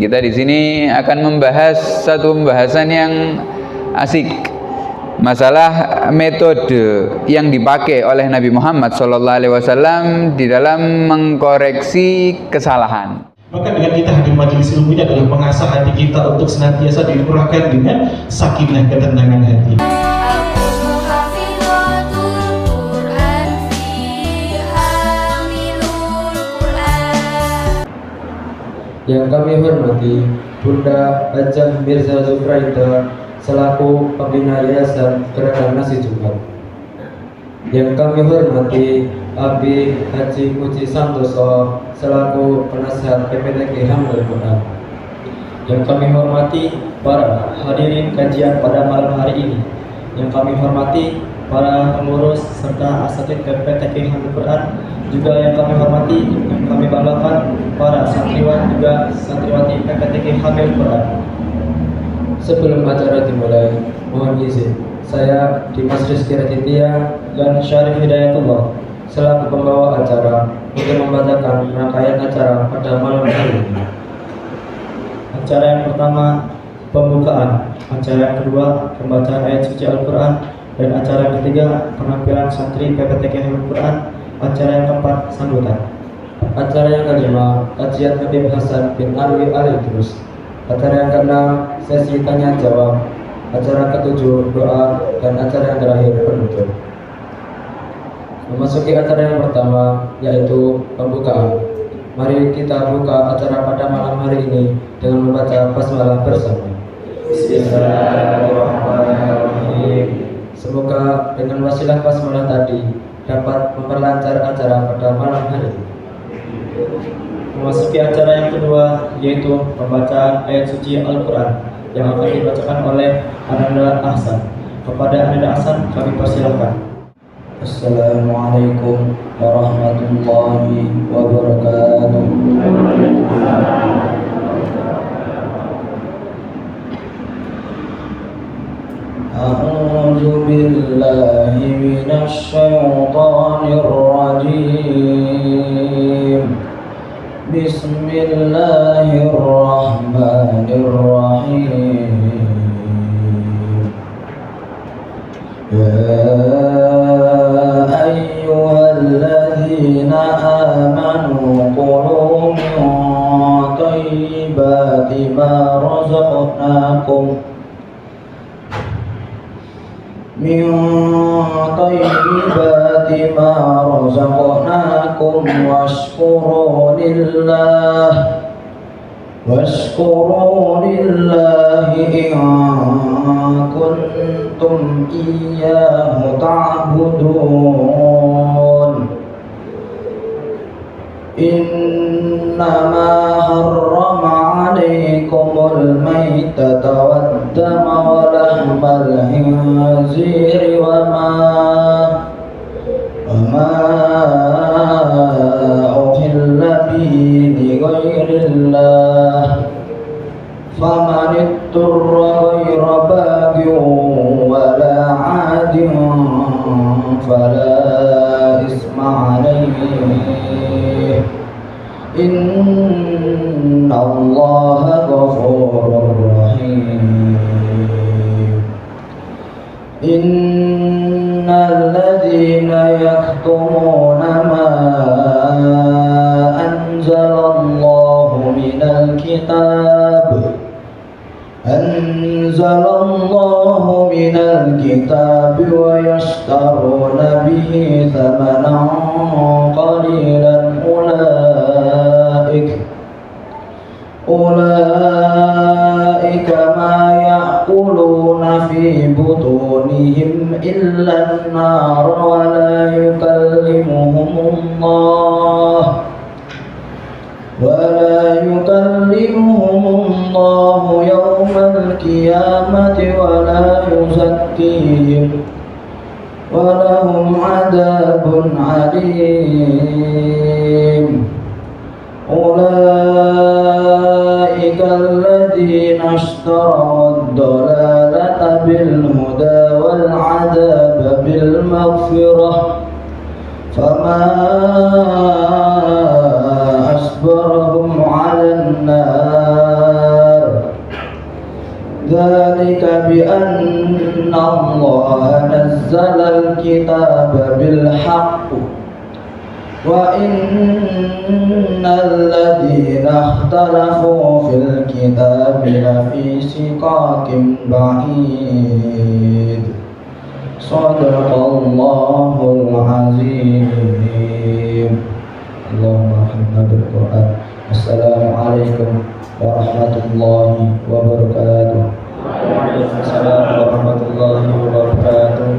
kita di sini akan membahas satu pembahasan yang asik, masalah metode yang dipakai oleh Nabi Muhammad SAW di dalam mengkoreksi kesalahan. Maka dengan kita hadir majelis ilmu ini adalah mengasah hati kita untuk senantiasa dikurangkan dengan sakinah, ketenangan hati. Yang kami hormati Bunda Hajah Mirza Zufraida selaku pembina Yayasan Gerakan Nasi Jumat. Yang kami hormati Abi Haji Puji Santoso selaku penasihat PPTK Hamil Quran. Yang kami hormati para hadirin kajian pada malam hari ini. Yang kami hormati para pengurus serta asatidz PPTK Hamil Quran. Juga yang kami hormati, yang kami banggakan para santriwan juga santriwati PPTK Hamil Quran. Sebelum acara dimulai, mohon izin saya Dimas Rizky Raditya dan Syarif Hidayatullah selaku pembawa acara untuk membacakan rangkaian acara pada malam hari ini. Acara yang pertama pembukaan, acara yang kedua pembacaan ayat suci Al-Quran, dan acara yang ketiga penampilan santri PPTK Hamil Quran. Acara yang keempat sambutan. Acara yang kelima kajian Habib Hasan bin Alwi Al-Idrus. Acara yang keenam sesi tanya jawab. Acara ketujuh doa, dan acara yang terakhir penutup. Memasuki acara yang pertama yaitu pembukaan. Mari kita buka acara pada malam hari ini dengan membaca basmalah bersama. Bismillahirrahmanirrahim. Semoga dengan wasilah basmalah tadi dapat memperlancar acara pada malam hari ini. Memasuki acara yang kedua yaitu pembacaan ayat suci Al-Quran yang akan dibacakan oleh Ananda Ahsan. Kepada Ananda Ahsan kami persilakan. Assalamualaikum warahmatullahi wabarakatuh. A'udzu billahi minasy syaithanir rajim. Bismillahirrahmanirrahim. Ya ayyuhalladzina amanu qulu min thayyibati ma razaqnakum min thayyibati ma razaqnakum washkuru lillahi in kuntum iyyahu ta'budun. Innama harrama 'alaikumul maitata wad-dama wa lahmal khinziri wa ma uhilla bihi li ghairillah faman itturra ghaira baghin wa la 'adin fala isma 'alaihi innallaha ghafurur rahim. Innal ladzina yaktumuna ma anzalallahu minal kitab wa yashtaruna bihi thamanan qalilan ulaika ma ya'kuluna fi butunihim illa an-nar wa la yukallimuhumullahu yawmal qiyamati wa la yuzakkihim wa lahum 'adzabun 'alim. Ulaika alladzina ishtaraw ad-dalalata bil huda wal 'adzaba bil maghfirah fama asbarahum 'alan nar ذلك بأن الله نزل الكتاب بالحق وإن الذين اختلفوا في الكتاب لفي شقاق بعيد صدق الله العظيم. اللهم أرحمنا بالقرآن. Assalamualaikum warahmatullahi wabarakatuh. Waalaikumsalam warahmatullahi wabarakatuh.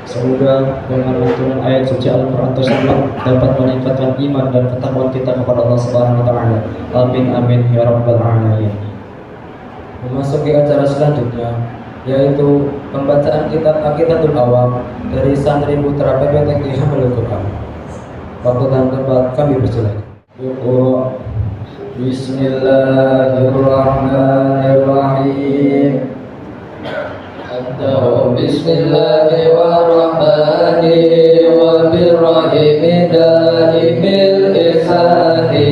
Semoga dengan lantunan ayat suci Al-Quran tersebut dapat meningkatkan iman dan ketakwaan kita kepada Allah Subhanahu wa Ta'ala. Amin amin ya rabbal alamin. Memasuki acara selanjutnya, yaitu pembacaan kitab Aqidatul Awam dari santri putra PPTK Hamil Quran. Waktu dan tempat kami persilakan. Bismillahirrahmanirrahim. Bismillahirrahmanirrahim. Wa birrahimi daimil ihsani.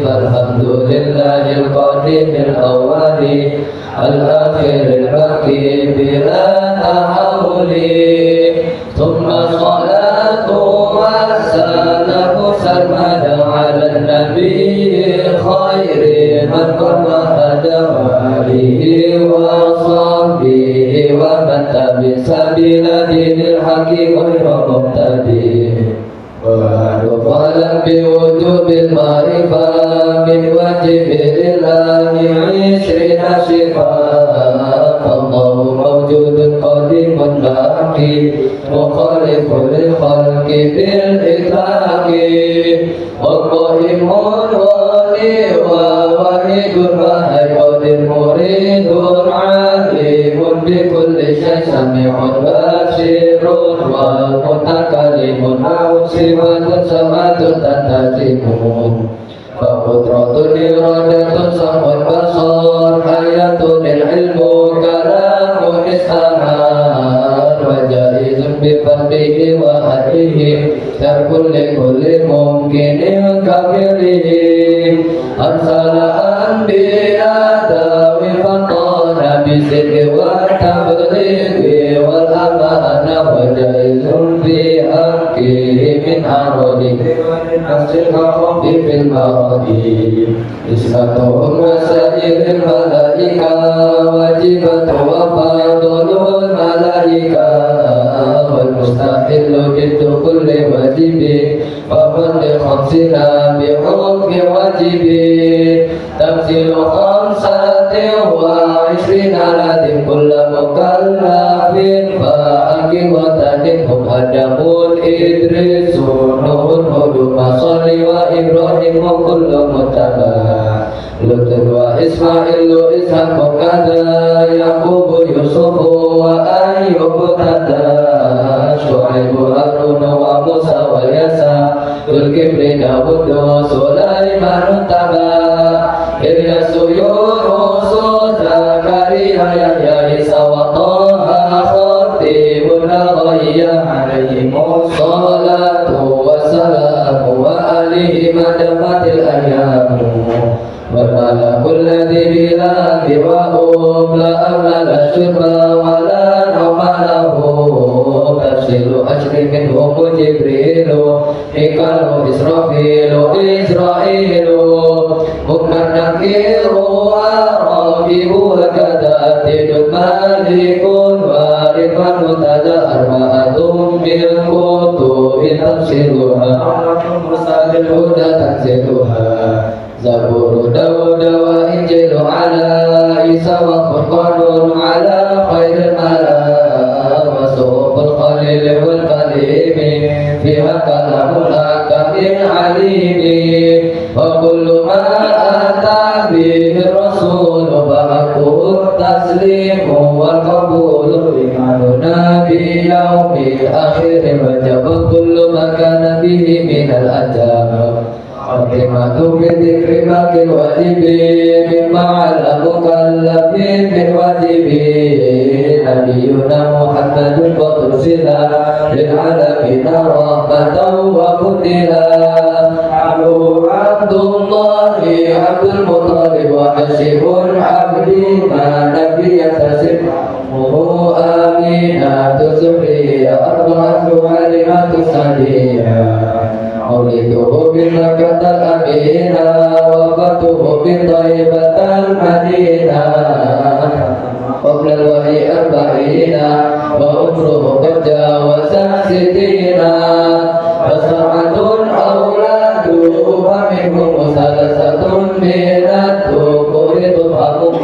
Alhamdulillahil qadimil awwali al-akhiril baqi bila tahawuli. Thumma salatu wassalamu sarmada ala nabiyyi khairi man qala hada wa alihi wa sahbihi wa man tabi sabila dinil haqqi ghayra mubtadi. Wa qalam bi wujubil ma'rifah min wajibillahi 'ishrina sifat. Allahu mawjudun qadimun baqi mukhalifun lil khalqi bil itlaqi wa qaimun wali wa wahidun wahidun muridun alimun bi kulli syai' sami'un basirun wa mutakallimun sifatun samatun tatazimun fa qudratun iradatun sam'un basar hayatun ilmu kalamun istamar wa jaizun bi fadlihi wa hadihi syarkul likulli mumkinin kafirihi arsala anbiya dawi fatana bisidqi wa tablighi wal amana wa jaizun fi haqqihi min aradi hasil khafi fil maradi ismatuhum wa sa'iril malaika wajibatu wa fadlul malaika wal mustahillu jiddu kulli wajibi fa fadli khamsina bi hukmi wajibi tafsilu khamsatin wa 20 ladin kullu mukallafin fa aqim wa tadhum adamun idrisun nuhun hudu masali wa ibrahim kullu muttaba Lutun wa Ismailu ishaq kada Yaqubu Yusufu wa Ayyubu tada Syuaibu Harun wa Musa wa Yasa Zulkifli Dawudu Sulaiman taba Ilyasu Yunusu Zakaria Yahya Isa wa Taha Khatibun Ghayya alaihimu salatu wassalamu wa alihi madamatil ayyamu والملك الذي بلا بوأم لا أمل لا شرب ولا نوم له تفصيل أجر منهم جبريل ميكال إسرافيل إسرائيل منكر نكير وربي وكذا أتيد مالك وارفا متدى أربعة بالكتب تفسيرها مرسل الهدى تنزلها Zabur Dawud wa Injil ala Isa wa Furqanun ala khairil mala wa Suhuful Khalil wal Kalimi fiha kalamul hakamil alimi wa kullu ma ata bihi rasul ba'akur taslimu wal qabulu bimanu nabi yaumil akhir wa jaba kullu ma kana bihi minal ajab Fatimatu bidzikri bakil wajibi mimma ala mukallafin min wajibi Nabiyuna Muhammadun qad ursila lil alamina rahmatan wa fudila Abu Abdullahi Abdul Muttalib wa Hasyibun abdi ma nabi yatasib Muhu aminatu suhriya arba'atu halimatu sadiya Mauliduhu bin Makkatal Aminah Wafatuhu bin Thaibatal Madinah Qabla al-wahyi arba'ina Wa umruhu qad jawaza sitina Wasa'atun awladuhu Faminhum salasatun minatu Kuritu fakum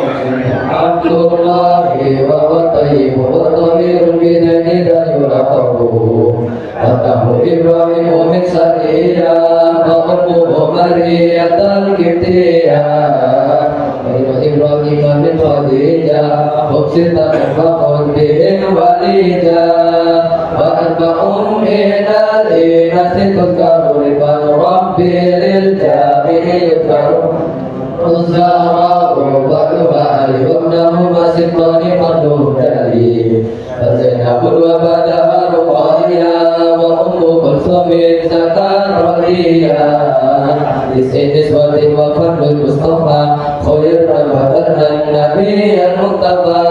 Abdullahi wa watayyibu Wa tahirun bidani dan yulakabu Watahu Ibrahimu min sariyah Wa ummuhu Mariyatal Kibtiyah Ibrahim min Khadijah Uksita faqud bihim walijah Wa arba'um minal inasi tudkaru Rifan Rabbi lil jami'i yudkaru Uzzara'u ba'luha alihumnahu masitani farduh dali Zainabun wa badaha ruqayya Wa ummu kulsumin zakan radiyah Isinis watin wa fardul Mustafa Khair ramadhan nabi al-muqtafa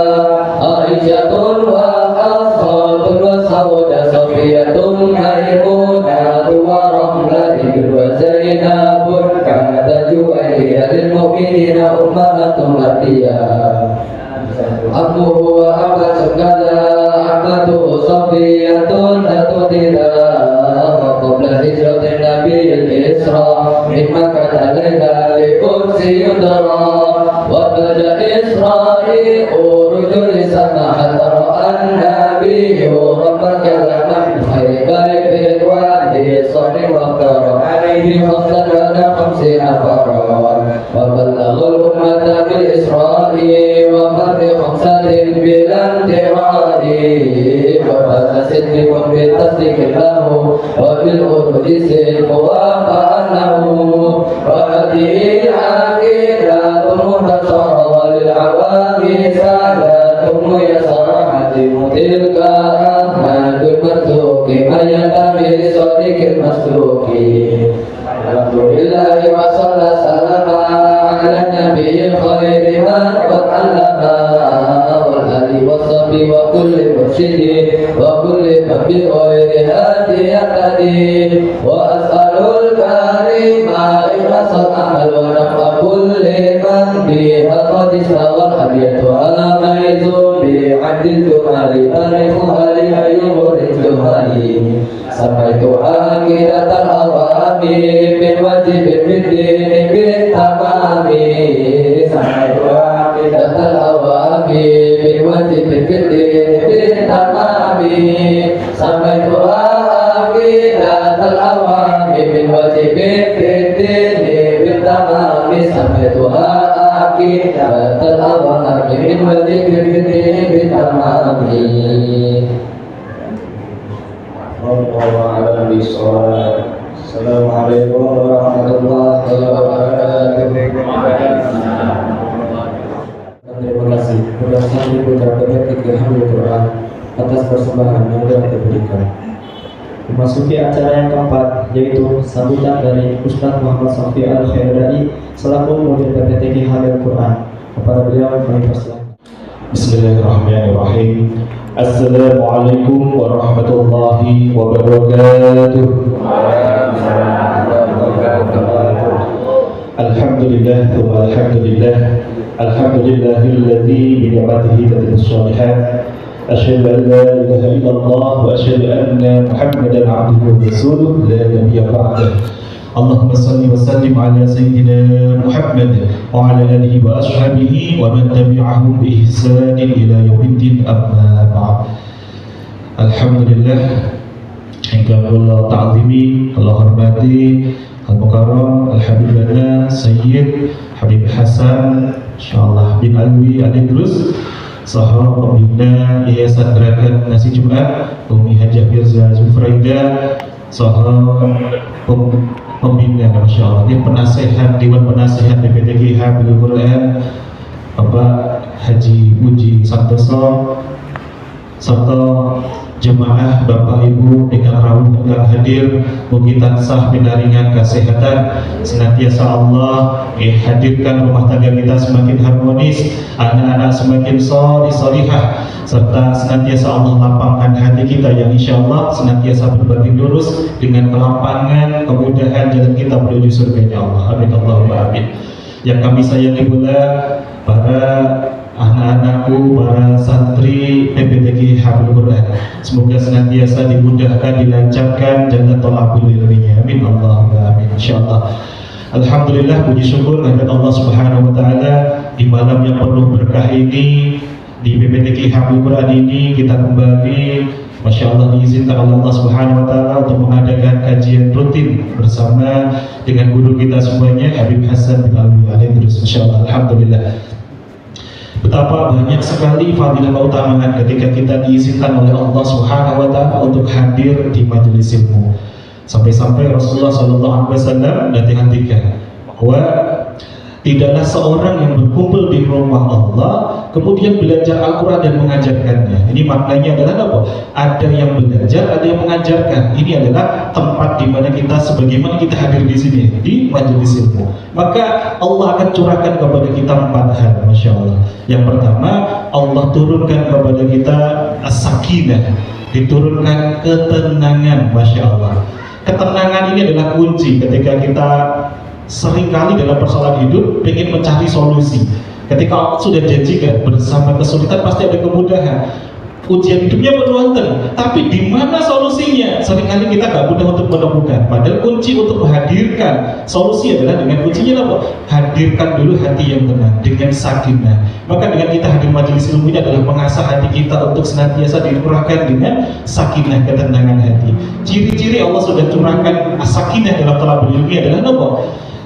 Aisyatun wa Hafsatun wa Sauda Safiyatun Maimunatu wa Ramlatun wa Zainabun Kata juwaiya lil mu'minina ummahatun latiyah Abu wa Ahmad Sukala Ahmadu Safiyatun Datutila Qabla hijratin Nabi al-Isra Min Makkah alayha likursi yudra Wa bada Isra'i urujul lisana Hatta ra'an Nabi Rabbal kalamah Baik bidwani Sani wa kara Alaihi khasana khamsi nafaran Wa balaghul ummata bil Isra'i Wa farri khamsatin bilan tira'i Wa bada siddiqun bil tasdiqin lahu Wa bil uruji wa fa'anahu Wa hadihi aqidatun muhtasara Walil awami sadatun muyasara Hadimu tilka ahmadun marzuki Mayatami sadiqil masduki Alhamdulillahi wa sallallahu ala nabiyil khairi man qad allama Wal ali wa sahbi wa kulli mursyidi Wa kulli mabi ghairi hadi yaqadi Wa as'alul karima ikhlasal amal Wa naf'a kulli man biha qad istawal hadiyatu ala maizun bi'adil tumari Tarifu hali ayyuhuri tumari Samaitu akiratal awami Bin wajibin bidini bin tamami Samaitu akiratal awami Bin wajibin bidini bin tamami Samaitu akiratal awami Bin wajibin bidini bin tamami Samaitu akiratal awami Bin wajibin bidini bin tamami Assalamualaikum warahmatullahi wabarakatuh. Terima kasih. Berdasarkan diucapkan tiga hamil Quran atas persembahan yang telah diberikan. Memasuki acara yang keempat, yaitu sambutan dari Ustaz Muhammad Safi Al-Khairdai selaku mudir PPTQ Hamil Quran. Kepada beliau kami persilakan. Bismillahirrahmanirrahim. Assalamualaikum warahmatullahi wabarakatuh. Alhamdulillah, alhamdulillah, alhamdulillahilladzi bi ni'matihi tatimmu shalihat. Asyhadu an la ilaha illallah wa asyhadu anna Muhammadan 'abduhu wa rasuluh la nabiyya ba'dahu. Allahumma salli wa sallim ala sayyidina Muhammad wa ala alihi wa ashabihi wa man tabi'ahum bi ihsanin ila yaumiddin, amma ba'd. Alhamdulillah, ingkang kula ta'zimi, kula hormati Al-Mukarram Al-Habibana Sayyid Habib Hasan insyaallah bin Alwi Al-Idrus saha pembina Yayasan Gerakan Nasi Jumat Umi Hajah Mirza Zufraida saha pembina insyaallah ini penasehat Dewan Penasehat PPTQ Hamil Quran Bapak Haji Muji Santoso serta jemaah Bapak Ibu ingkang rawuh ingkang hadir, mugi tansah pinaringan kesehatan, senantiasa Allah hadirkan rumah tangga kita semakin harmonis, anak-anak semakin solih-solihah, serta senantiasa Allah lapangkan hati kita yang insya Allah senantiasa berbagi lurus dengan kelampangan, kemudahan jalan kita menuju surganya Allah. Amin Allahumma amin. Yang kami sayangi pula para anak-anakku, para santri PPTQ Hafizul Quran, semoga senantiasa dimudahkan, dilancarkan jalan thalabul ilminya. Amin Allahumma amin insyaallah. Alhamdulillah, puji syukur kehadirat Allah Subhanahu wa taala di malam yang penuh berkah ini, di PPTQ Hafizul Quran ini kita kembali Masya Allah diizinkan oleh Allah Subhanahu wa taala untuk mengadakan kajian rutin bersama dengan guru kita semuanya Habib Hasan bin Alwi alaihi terus. Masya Allah, alhamdulillah. Betapa banyak sekali fadilah keutamaan ketika kita diizinkan oleh Allah Subhanahu wa taala untuk hadir di majelis ilmu. Sampai-sampai Rasulullah sallallahu alaihi wasallam nanti-nantikan bahwa tidaklah seorang yang berkumpul di rumah Allah kemudian belajar Al-Quran dan mengajarkannya. Ini maknanya adalah apa? Ada yang belajar, ada yang mengajarkan. Ini adalah tempat di mana kita sebagaimana kita hadir di sini di majelis ilmu. Maka Allah akan curahkan kepada kita 4 hal, Masya Allah. Yang pertama, Allah turunkan kepada kita as-sakinah, diturunkan ketenangan, Masya Allah. Ketenangan ini adalah kunci ketika kita seringkali dalam persoalan hidup ingin mencari solusi. Ketika Allah sudah janjikan bersama kesulitan pasti ada kemudahan. Ujian hidupnya penuh tapi di mana solusinya? Seringkali kita gak mudah untuk menemukan. Padahal kunci untuk menghadirkan solusi adalah dengan kuncinya apa? Hadirkan dulu hati yang tenang dengan sakinah. Maka dengan kita hadir majelis ilmu ini adalah mengasah hati kita untuk senantiasa dikurangkan dengan sakinah, ketenangan hati. Ciri-ciri Allah sudah curahkan sakinah dalam thalabul ilmi adalah apa?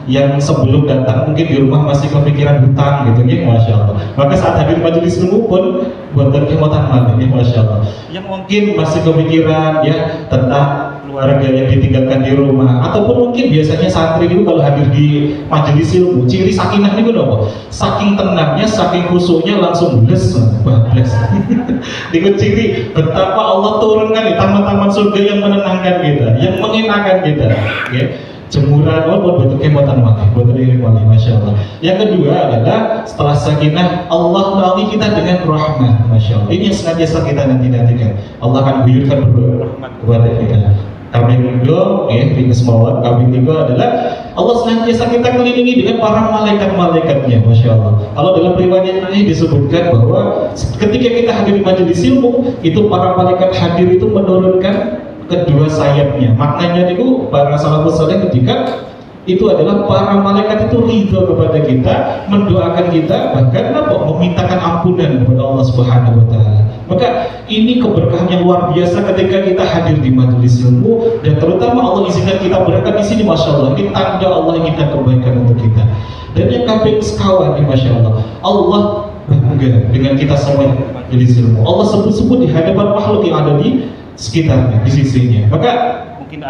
Yang sebelum datang mungkin di rumah masih kepikiran hutang gitu ya, Masya Allah. Maka saat hadir majelis ilmu pun buatan kemotan malam ya, Masya Allah. Yang mungkin masih kepikiran ya tentang keluarga yang ditinggalkan di rumah, ataupun mungkin biasanya santri itu kalau hadir di majelis ilmu, ciri sakinah itu apa? Saking tenangnya, saking khusyuknya langsung bablas. Itu ciri betapa Allah turunkan di taman-taman surga yang menenangkan kita, yang mengenakan kita. Ya. Jemuran buat kemotan mati, buat iring wali, Masya Allah. Yang kedua adalah setelah sakinah Allah melalui kita dengan rahmat, Masya Allah. Ini yang senantiasa kita nanti-nantikan. Allah akan guyurkan rahmat kepada kita. Kambing kedua, di kesemauan. Kambing kedua adalah Allah senantiasa kita kelilingi dengan para malaikat-malaikatnya, Masya Allah. Kalau dalam riwayat ini disebutkan bahwa ketika kita hadir di majelis ilmu, itu para malaikat hadir itu menurunkan kedua sayapnya. Maknanya itu para salafus saleh ketika itu adalah para malaikat itu ridho kepada kita, mendoakan kita, bahkan memintakan ampunan kepada Allah Subhanahu wa taala. Maka ini keberkahan yang luar biasa ketika kita hadir di majelis ilmu, dan terutama Allah izinkan kita berangkat di sini, Masya Allah. Ini tanda Allah inginkan kebaikan untuk kita. Dan yang kambing sekawan ini, Masya Allah, Allah bangga dengan kita semua di majelis ilmu. Allah sebut-sebut di hadapan makhluk yang ada di sekitarnya, di sisinya. Maka mungkin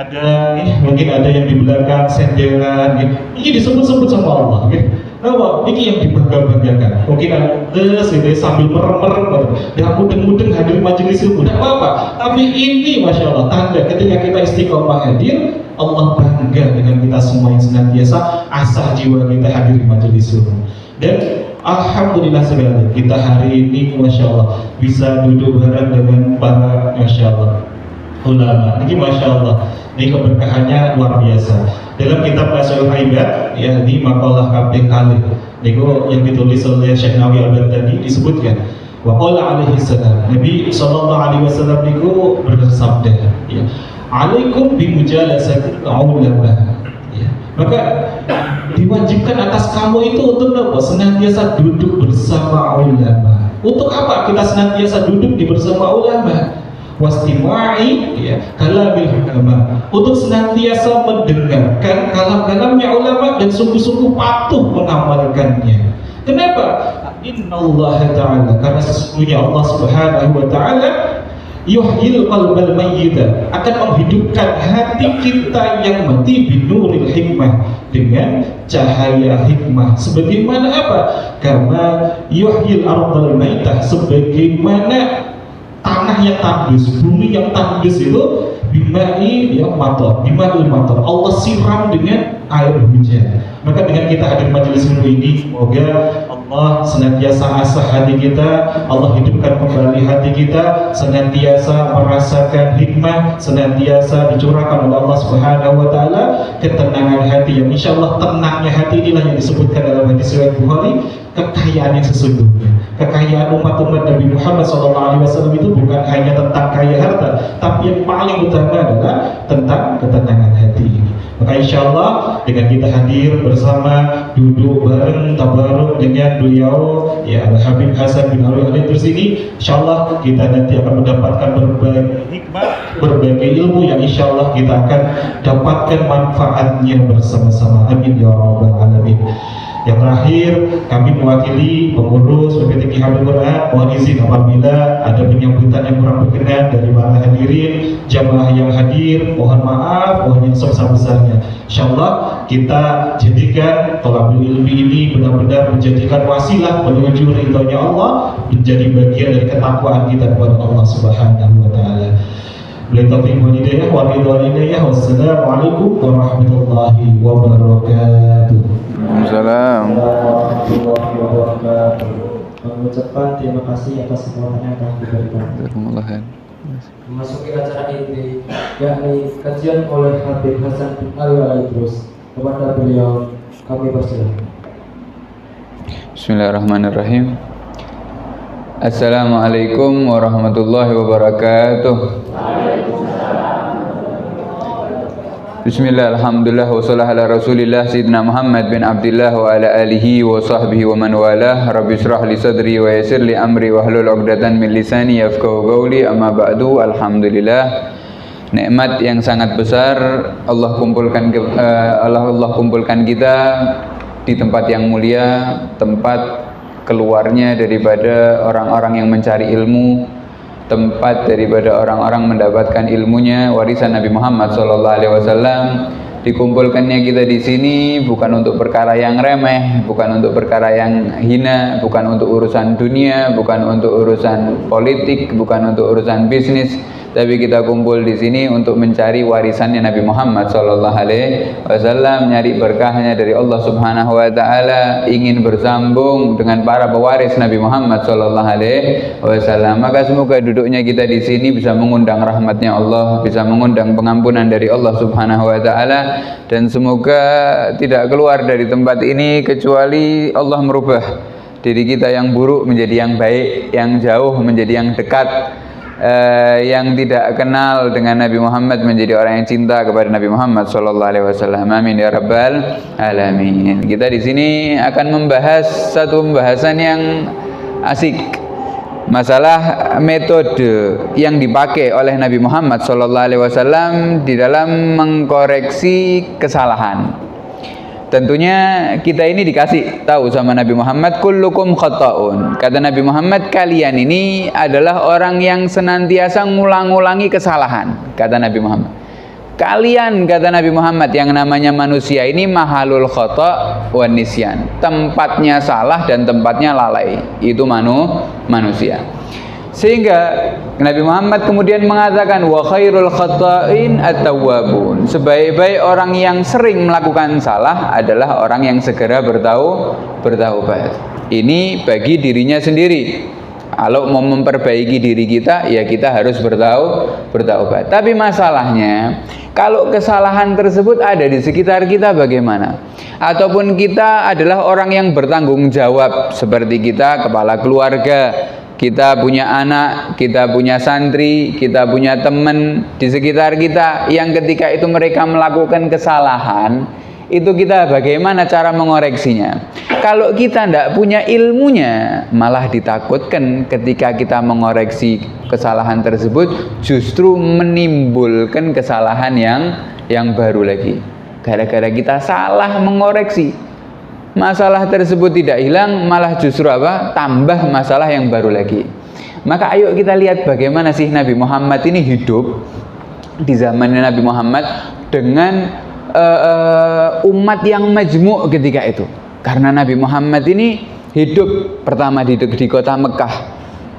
ada yang di belakang senderan, ini disebut-sebut sama Allah. Nah, ini yang dibangga-banggakan. Mungkin ada sambil merem-merem, dan mudeng-mudeng hadir majelis ilmu, tidak apa-apa. Tapi ini, Masya Allah, tanda ketika kita istiqomah hadir, Allah bangga dengan kita semua yang senantiasa asah jiwa kita hadir di majelis ilmu. Dan alhamdulillah sekali kita hari ini, Masya Allah, bisa duduk bareng dengan para, Masya Allah, ulama. Ini Masya Allah, ini keberkahannya luar biasa. Dalam kitab Nasyul Ibad, ya, di makalah kabeh kalih, niku yang ditulis oleh Syekh Nawawi Al-Baghdadi disebutkan, wa qala alaihi salam, Nabi sallallahu alaihi wasallam niku bersabda, ya, alaikum bi mujalasati ulama. Ya. Maka diwajibkan atas kamu itu untuk apa? Senantiasa duduk bersama ulama. Untuk apa kita senantiasa duduk di bersama ulama? Wastima'i, ya, kalamil ulama. Untuk senantiasa mendengarkan kalam-kalamnya ulama dan sungguh-sungguh patuh mengamalkannya. Kenapa? Innallaha ta'ala, karena sesungguhnya Allah Subhanahu wa ta'ala yuhyil qalbal mayyita, akan menghidupkan hati kita yang mati binuril hikmah, dengan cahaya hikmah. Sebagaimana apa? Kama yuhyil ardal maitah, sebagaimana tanah tanah yang tandus, bumi yang tandus itu bimai ya mator, bimai mator. Allah siram dengan air hujan. Maka dengan kita hadir majelis ilmu ini, semoga Allah senantiasa asah hati kita, Allah hidupkan kembali hati kita, senantiasa merasakan hikmah, senantiasa dicurahkan oleh Allah Subhanahu wa taala ketenangan hati yang insyaallah tenangnya hati inilah yang disebutkan dalam hadis riwayat Bukhari, kekayaan yang sesungguhnya. Kekayaan umat-umat Nabi Muhammad SAW itu bukan hanya tentang kaya harta, tapi yang paling utama adalah tentang ketenangan hati. Maka insya Allah dengan kita hadir bersama, duduk bareng, tabaruk dengan beliau ya Al-Habib Hasan bin Alwi Al-Idrus ini, insya Allah kita nanti akan mendapatkan berbagai hikmah, berbagai ilmu yang insya Allah kita akan dapatkan manfaatnya bersama-sama. Amin ya rabbal alamin. Yang terakhir, kami mewakili pengurus PPTQ Hafidhul Quran, mohon izin apabila ada penyambutan yang kurang berkenan dari para hadirin, jamaah yang hadir, mohon maaf, mohon yang sebesar-besarnya. Insyaallah kita jadikan thalabul ilmi ini benar-benar menjadikan wasilah menuju ridhonya Allah, menjadi bagian dari ketakwaan kita kepada Allah Subhanahu wa taala. Taufiq wal hidayah wa ridwanillah. Wassalamualaikum warahmatullahi wabarakatuh. Waalaikumsalam warahmatullahi wabarakatuh. Mengucapkan terima kasih atas semuanya yang telah diberikan. Memasuki acara ini, yakni kajian oleh Habib Hasan bin Alwi Al-Idrus. Kepada beliau kami persilakan. Bismillahirrahmanirrahim. Assalamualaikum warahmatullahi wabarakatuh. Bismillah, alhamdulillah, wassalahu ala rasulillah Sayyidina Muhammad bin Abdillah wa ala alihi wa sahbihi wa man walah. Rabbi syrah li sadri wa yassir li amri wa hlul 'uqdatan min lisani yafqahu qawli. Amma ba'du. Alhamdulillah, nikmat yang sangat besar Allah kumpulkan kita di tempat yang mulia, tempat keluarnya daripada orang-orang yang mencari ilmu, tempat daripada orang-orang mendapatkan ilmunya, warisan Nabi Muhammad SAW. Dikumpulkannya kita di sini bukan untuk perkara yang remeh, bukan untuk perkara yang hina, bukan untuk urusan dunia, bukan untuk urusan politik, bukan untuk urusan bisnis, tapi kita kumpul di sini untuk mencari warisannya Nabi Muhammad SAW, nyari berkahnya dari Allah Subhanahu wa taala, ingin bersambung dengan para pewaris Nabi Muhammad SAW. Maka semoga duduknya kita di sini bisa mengundang rahmatnya Allah, bisa mengundang pengampunan dari Allah Subhanahu wa taala, dan semoga tidak keluar dari tempat ini kecuali Allah merubah diri kita yang buruk menjadi yang baik, yang jauh menjadi yang dekat, yang tidak kenal dengan Nabi Muhammad menjadi orang yang cinta kepada Nabi Muhammad SAW. Amin ya rabbal alamin. Kita di sini akan membahas satu pembahasan yang asik, masalah metode yang dipakai oleh Nabi Muhammad SAW di dalam mengkoreksi kesalahan. Tentunya kita ini dikasih tahu sama Nabi Muhammad, kullukum khata'un. Kata Nabi Muhammad, kalian ini adalah orang yang senantiasa ngulang-ngulangi kesalahan. Kata Nabi Muhammad, kalian, kata Nabi Muhammad, yang namanya manusia ini mahalul khata' wan nisyan, tempatnya salah dan tempatnya lalai. Itu manusia. Sehingga Nabi Muhammad kemudian mengatakan, wa khairul khata'in at-tawwabun. Sebaik-baik orang yang sering melakukan salah adalah orang yang segera bertaubat. Ini bagi dirinya sendiri. Kalau mau memperbaiki diri kita, ya kita harus bertaubat. Tapi masalahnya, kalau kesalahan tersebut ada di sekitar kita bagaimana? Ataupun kita adalah orang yang bertanggung jawab, seperti kita kepala keluarga, kita punya anak, kita punya santri, kita punya teman di sekitar kita yang ketika itu mereka melakukan kesalahan, itu kita bagaimana cara mengoreksinya? Kalau kita tidak punya ilmunya, malah ditakutkan ketika kita mengoreksi kesalahan tersebut justru menimbulkan kesalahan yang baru lagi. Gara-gara kita salah mengoreksi, masalah tersebut tidak hilang, malah justru apa? Tambah masalah yang baru lagi. Maka ayo kita lihat bagaimana sih Nabi Muhammad ini hidup di zamannya Nabi Muhammad dengan umat yang majmu' ketika itu. Karena Nabi Muhammad ini hidup pertama di kota Mekah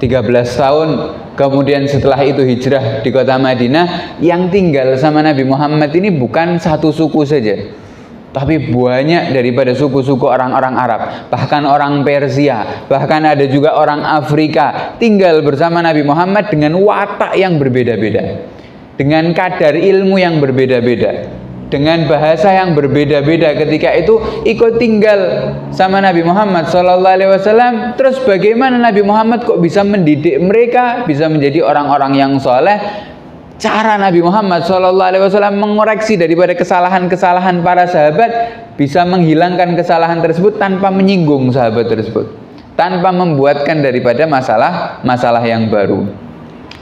13 tahun Kemudian setelah itu hijrah di kota Madinah. Yang tinggal sama Nabi Muhammad ini bukan satu suku saja, tapi banyak daripada suku-suku orang-orang Arab, bahkan orang Persia, bahkan ada juga orang Afrika tinggal bersama Nabi Muhammad dengan watak yang berbeda-beda, dengan kadar ilmu yang berbeda-beda, dengan bahasa yang berbeda-beda. Ketika itu ikut tinggal sama Nabi Muhammad SAW. Terus bagaimana Nabi Muhammad kok bisa mendidik mereka, bisa menjadi orang-orang yang soleh? Cara Nabi Muhammad SAW mengoreksi daripada kesalahan-kesalahan para sahabat, bisa menghilangkan kesalahan tersebut tanpa menyinggung sahabat tersebut, tanpa membuatkan daripada masalah yang baru.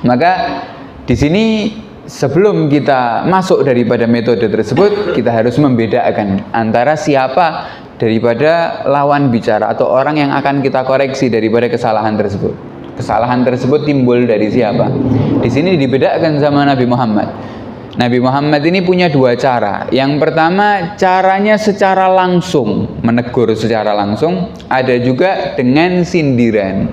Maka di sini sebelum kita masuk daripada metode tersebut, kita harus membedakan antara siapa daripada lawan bicara atau orang yang akan kita koreksi daripada kesalahan tersebut. Kesalahan tersebut timbul dari siapa? Di sini dibedakan sama Nabi Muhammad. Nabi Muhammad ini punya dua cara. Yang pertama, caranya secara langsung, menegur secara langsung. Ada juga dengan sindiran.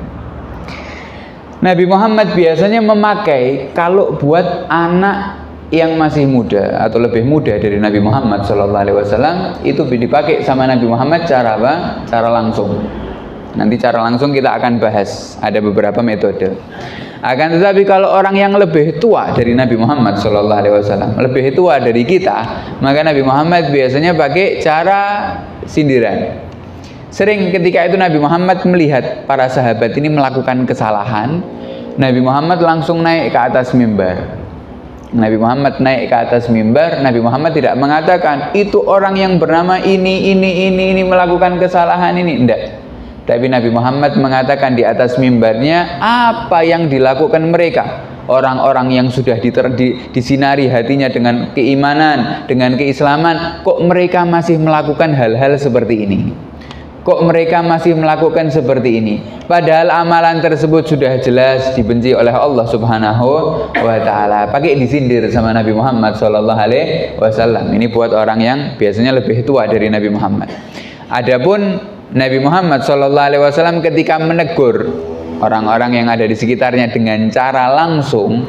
Nabi Muhammad biasanya memakai, kalau buat anak yang masih muda atau lebih muda dari Nabi Muhammad SAW, itu dipakai sama Nabi Muhammad cara apa? Cara langsung. Nanti cara langsung kita akan bahas, ada beberapa metode. Akan tetapi kalau orang yang lebih tua dari Nabi Muhammad SAW, lebih tua dari kita, maka Nabi Muhammad biasanya pakai cara sindiran. Sering ketika itu Nabi Muhammad melihat para sahabat ini melakukan kesalahan, Nabi Muhammad langsung naik ke atas mimbar. Nabi Muhammad naik ke atas mimbar. Nabi Muhammad tidak mengatakan itu orang yang bernama ini melakukan kesalahan ini, tidak. Tapi Nabi Muhammad mengatakan di atas mimbarnya apa yang dilakukan mereka, orang-orang yang sudah disinari hatinya dengan keimanan, dengan keislaman, kok mereka masih melakukan hal-hal seperti ini. Kok mereka masih melakukan seperti ini? Padahal amalan tersebut sudah jelas dibenci oleh Allah Subhanahu wa Ta'ala. Pakai disindir sama Nabi Muhammad SAW. Ini buat orang yang biasanya lebih tua dari Nabi Muhammad. Adapun Nabi Muhammad SAW ketika menegur orang-orang yang ada di sekitarnya dengan cara langsung,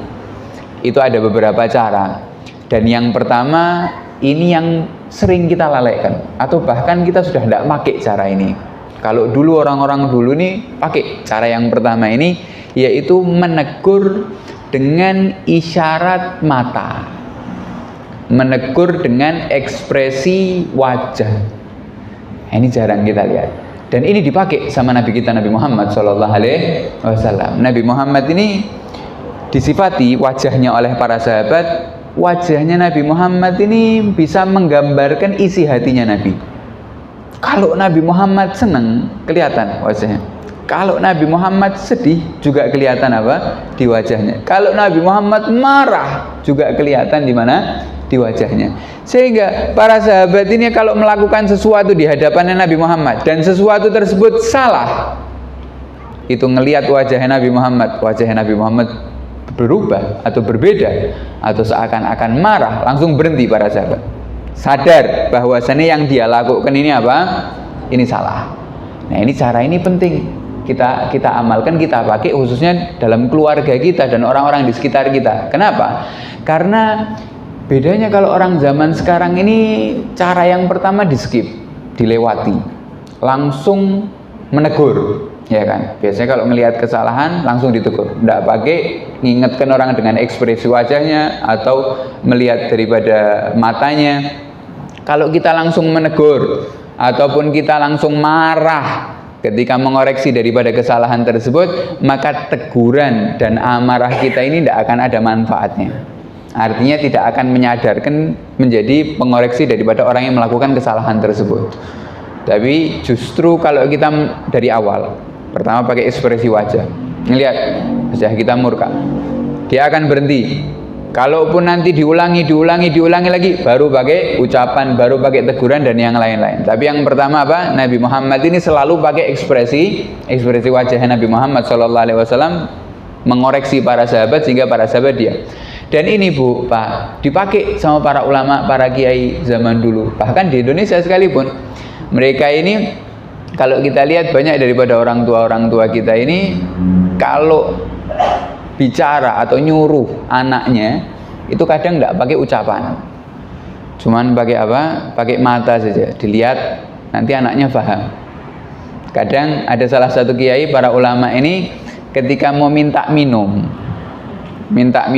itu ada beberapa cara. Dan yang pertama, ini yang sering kita lalaikan, atau bahkan kita sudah tidak pakai cara ini. Kalau dulu orang-orang dulu nih pakai cara yang pertama ini, yaitu menegur dengan isyarat mata, menegur dengan ekspresi wajah. Ini jarang kita lihat, dan ini dipakai sama Nabi kita Nabi Muhammad SAW. Nabi Muhammad ini disifati wajahnya oleh para sahabat. Wajahnya Nabi Muhammad ini bisa menggambarkan isi hatinya Nabi. Kalau Nabi Muhammad senang, kelihatan wajahnya. Kalau Nabi Muhammad sedih, juga kelihatan apa? Di wajahnya. Kalau Nabi Muhammad marah, juga kelihatan di mana? Di wajahnya. Sehingga para sahabat ini kalau melakukan sesuatu di hadapannya Nabi Muhammad dan sesuatu tersebut salah, itu ngelihat wajahnya Nabi Muhammad, wajahnya Nabi Muhammad berubah atau berbeda atau seakan-akan marah, langsung berhenti para sahabat, sadar bahwasanya yang dia lakukan ini apa? Ini salah. Nah, ini cara ini penting kita amalkan, kita pakai khususnya dalam keluarga kita dan orang-orang di sekitar kita. Kenapa? Karena bedanya kalau orang zaman sekarang ini, cara yang pertama di skip, dilewati, langsung menegur. Ya kan, biasanya kalau melihat kesalahan langsung ditegur, tidak pakai ngingetkan orang dengan ekspresi wajahnya atau melihat daripada matanya. Kalau kita langsung menegur ataupun kita langsung marah ketika mengoreksi daripada kesalahan tersebut, maka teguran dan amarah kita ini tidak akan ada manfaatnya. Artinya tidak akan menyadarkan menjadi pengoreksi daripada orang yang melakukan kesalahan tersebut. Tapi justru kalau kita dari awal, pertama pakai ekspresi wajah, ngelihat wajah kita murka, dia akan berhenti. Kalaupun nanti diulangi lagi, baru pakai ucapan, baru pakai teguran dan yang lain-lain. Tapi yang pertama apa? Nabi Muhammad ini selalu pakai ekspresi wajahnya Nabi Muhammad SAW mengoreksi para sahabat sehingga para sahabat dia. Dan ini Bu, Pak, dipakai sama para ulama, para kiai zaman dulu. Bahkan di Indonesia sekalipun, mereka ini kalau kita lihat banyak daripada orang tua kita ini, kalau bicara atau nyuruh anaknya itu kadang tidak pakai ucapan, cuman pakai apa? Pakai mata saja, dilihat nanti anaknya paham. Kadang ada salah satu kiai para ulama ini ketika mau minta minum, minta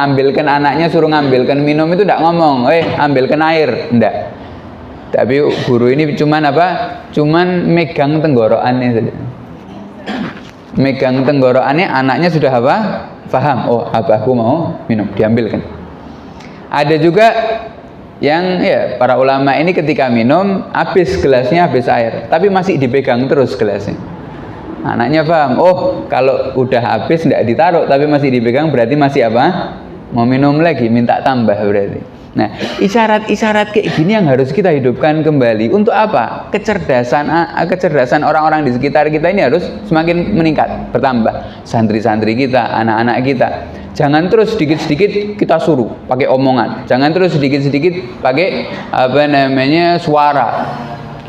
ambilkan anaknya, suruh ngambilkan minum itu tidak ngomong, ambilkan air, enggak. Tapi guru ini cuman apa? Cuman megang tenggorokannya saja. Megang tenggorokannya, anaknya sudah apa? Paham. Oh, abahku mau minum, diambilkan. Ada juga yang ya para ulama ini ketika minum habis gelasnya, habis air, tapi masih dipegang terus gelasnya. Anaknya paham. Oh, kalau udah habis tidak ditaruh, tapi masih dipegang berarti masih apa? Mau minum lagi, minta tambah berarti. Nah, isyarat-isyarat kayak gini yang harus kita hidupkan kembali. Untuk apa? Kecerdasan orang-orang di sekitar kita ini harus semakin meningkat, bertambah. Santri-santri kita, anak-anak kita. Jangan terus sedikit-sedikit kita suruh pakai omongan. Jangan terus sedikit-sedikit pakai suara.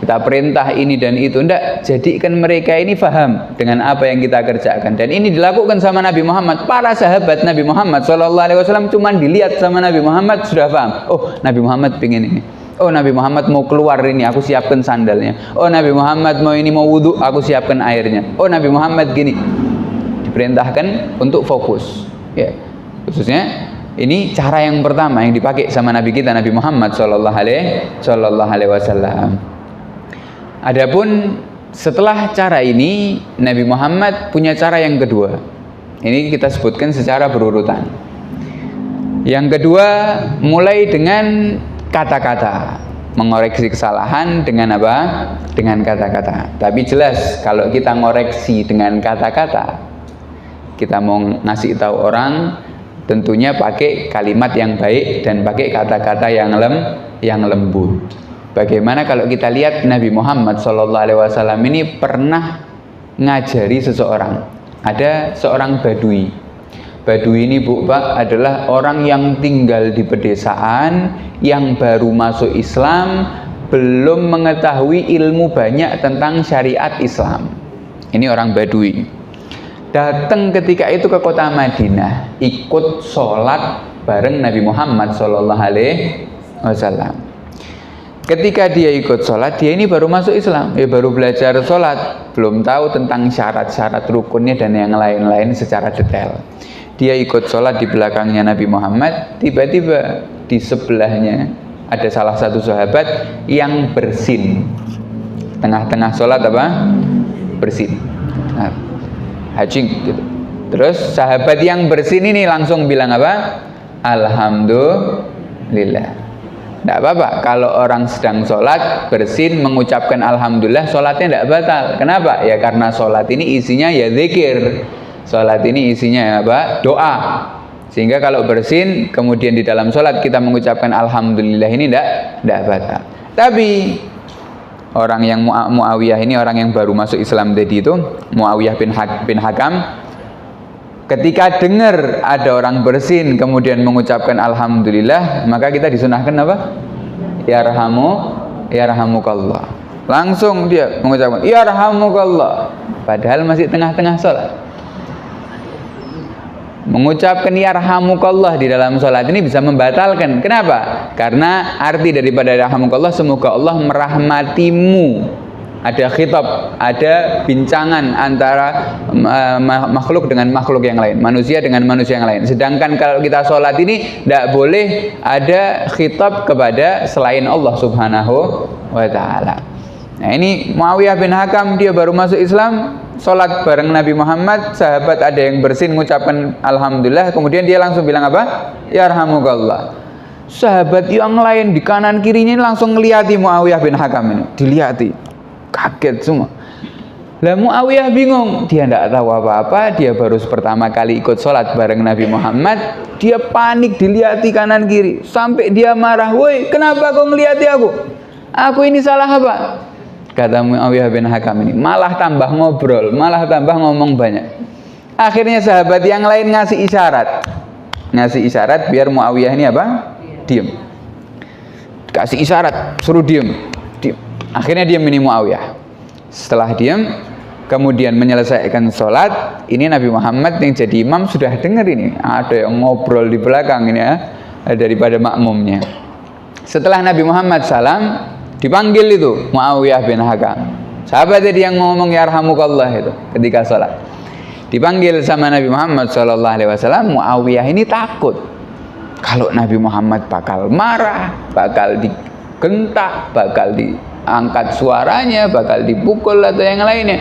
Kita perintah ini dan itu. Enggak, jadikan mereka ini paham dengan apa yang kita kerjakan. Dan ini dilakukan sama Nabi Muhammad. Para sahabat Nabi Muhammad SAW cuman dilihat sama Nabi Muhammad sudah paham. Oh, Nabi Muhammad pengen ini. Oh, Nabi Muhammad mau keluar ini, aku siapkan sandalnya. Oh, Nabi Muhammad mau wudhu, aku siapkan airnya. Oh, Nabi Muhammad gini. Diperintahkan untuk fokus. Ya, khususnya ini cara yang pertama yang dipakai sama Nabi kita, Nabi Muhammad SAW. Adapun setelah cara ini, Nabi Muhammad punya cara yang kedua. Ini kita sebutkan secara berurutan. Yang kedua, mulai dengan kata-kata, mengoreksi kesalahan dengan apa? Dengan kata-kata. Tapi jelas kalau kita ngoreksi dengan kata-kata, kita mau ngasih tahu orang, tentunya pakai kalimat yang baik dan pakai kata-kata yang lembut. Bagaimana kalau kita lihat Nabi Muhammad SAW ini pernah ngajari seseorang. Ada seorang Badui. Badui ini Pak adalah orang yang tinggal di pedesaan, yang baru masuk Islam, belum mengetahui ilmu banyak tentang syariat Islam. Ini orang Badui. Datang ketika itu ke kota Madinah, ikut sholat bareng Nabi Muhammad SAW. Ketika dia ikut sholat, dia ini baru masuk Islam, dia baru belajar sholat, belum tahu tentang syarat-syarat rukunnya dan yang lain-lain secara detail. Dia ikut sholat di belakangnya Nabi Muhammad, tiba-tiba di sebelahnya ada salah satu sahabat yang bersin. Tengah-tengah sholat apa? Bersin. Nah, hajing gitu. Terus sahabat yang bersin ini langsung bilang apa? Alhamdulillah. Tidak apa-apa kalau orang sedang sholat bersin mengucapkan alhamdulillah, sholatnya tidak batal. Kenapa? Ya karena sholat ini isinya ya zikir. Sholat ini isinya apa? Doa. Sehingga kalau bersin kemudian di dalam sholat kita mengucapkan alhamdulillah ini tidak batal. Tapi orang yang Muawiyah ini, orang yang baru masuk Islam tadi itu, Muawiyah bin Hakam, ketika dengar ada orang bersin kemudian mengucapkan alhamdulillah, maka kita disunahkan apa? Yarhamukallah. Langsung dia mengucapkan yarhamukallah, padahal masih tengah-tengah sholat. Mengucapkan yarhamukallah di dalam sholat ini bisa membatalkan. Kenapa? Karena arti daripada yarhamukallah, semoga Allah merahmatimu. Ada khitab, ada bincangan antara makhluk dengan makhluk yang lain, manusia dengan manusia yang lain. Sedangkan kalau kita sholat ini tidak boleh ada khitab kepada selain Allah Subhanahu wa ta'ala. Nah, ini Muawiyah bin Hakam, dia baru masuk Islam, sholat bareng Nabi Muhammad, sahabat ada yang bersin mengucapkan alhamdulillah, kemudian dia langsung bilang apa? Yarhamukallah. Sahabat yang lain di kanan kirinya langsung ngelihati Muawiyah bin Hakam ini, dilihati. Kaget semua. Lah Muawiyah bingung, dia tidak tahu apa-apa, dia baru pertama kali ikut sholat bareng Nabi Muhammad, dia panik dilihati kanan kiri, sampai dia marah, woi kenapa kau ngelihati aku? Aku ini salah apa? Kata Muawiyah bin Hakam ini, malah tambah ngobrol, malah tambah ngomong banyak. Akhirnya sahabat yang lain ngasih isyarat biar Muawiyah ini apa? Diam. Kasih isyarat, suruh diam. Akhirnya diam ini Muawiyah. Setelah diam, kemudian menyelesaikan sholat, ini Nabi Muhammad yang jadi imam sudah dengar ini, ada yang ngobrol di belakang ini ya, daripada makmumnya. Setelah Nabi Muhammad salam, dipanggil itu Muawiyah bin Hakam. Sahabat tadi yang ngomong yarhamukallah itu ketika sholat. Dipanggil sama Nabi Muhammad SAW, Muawiyah ini takut. Kalau Nabi Muhammad bakal marah, bakal digentak, bakal diangkat suaranya, bakal dipukul atau yang lainnya.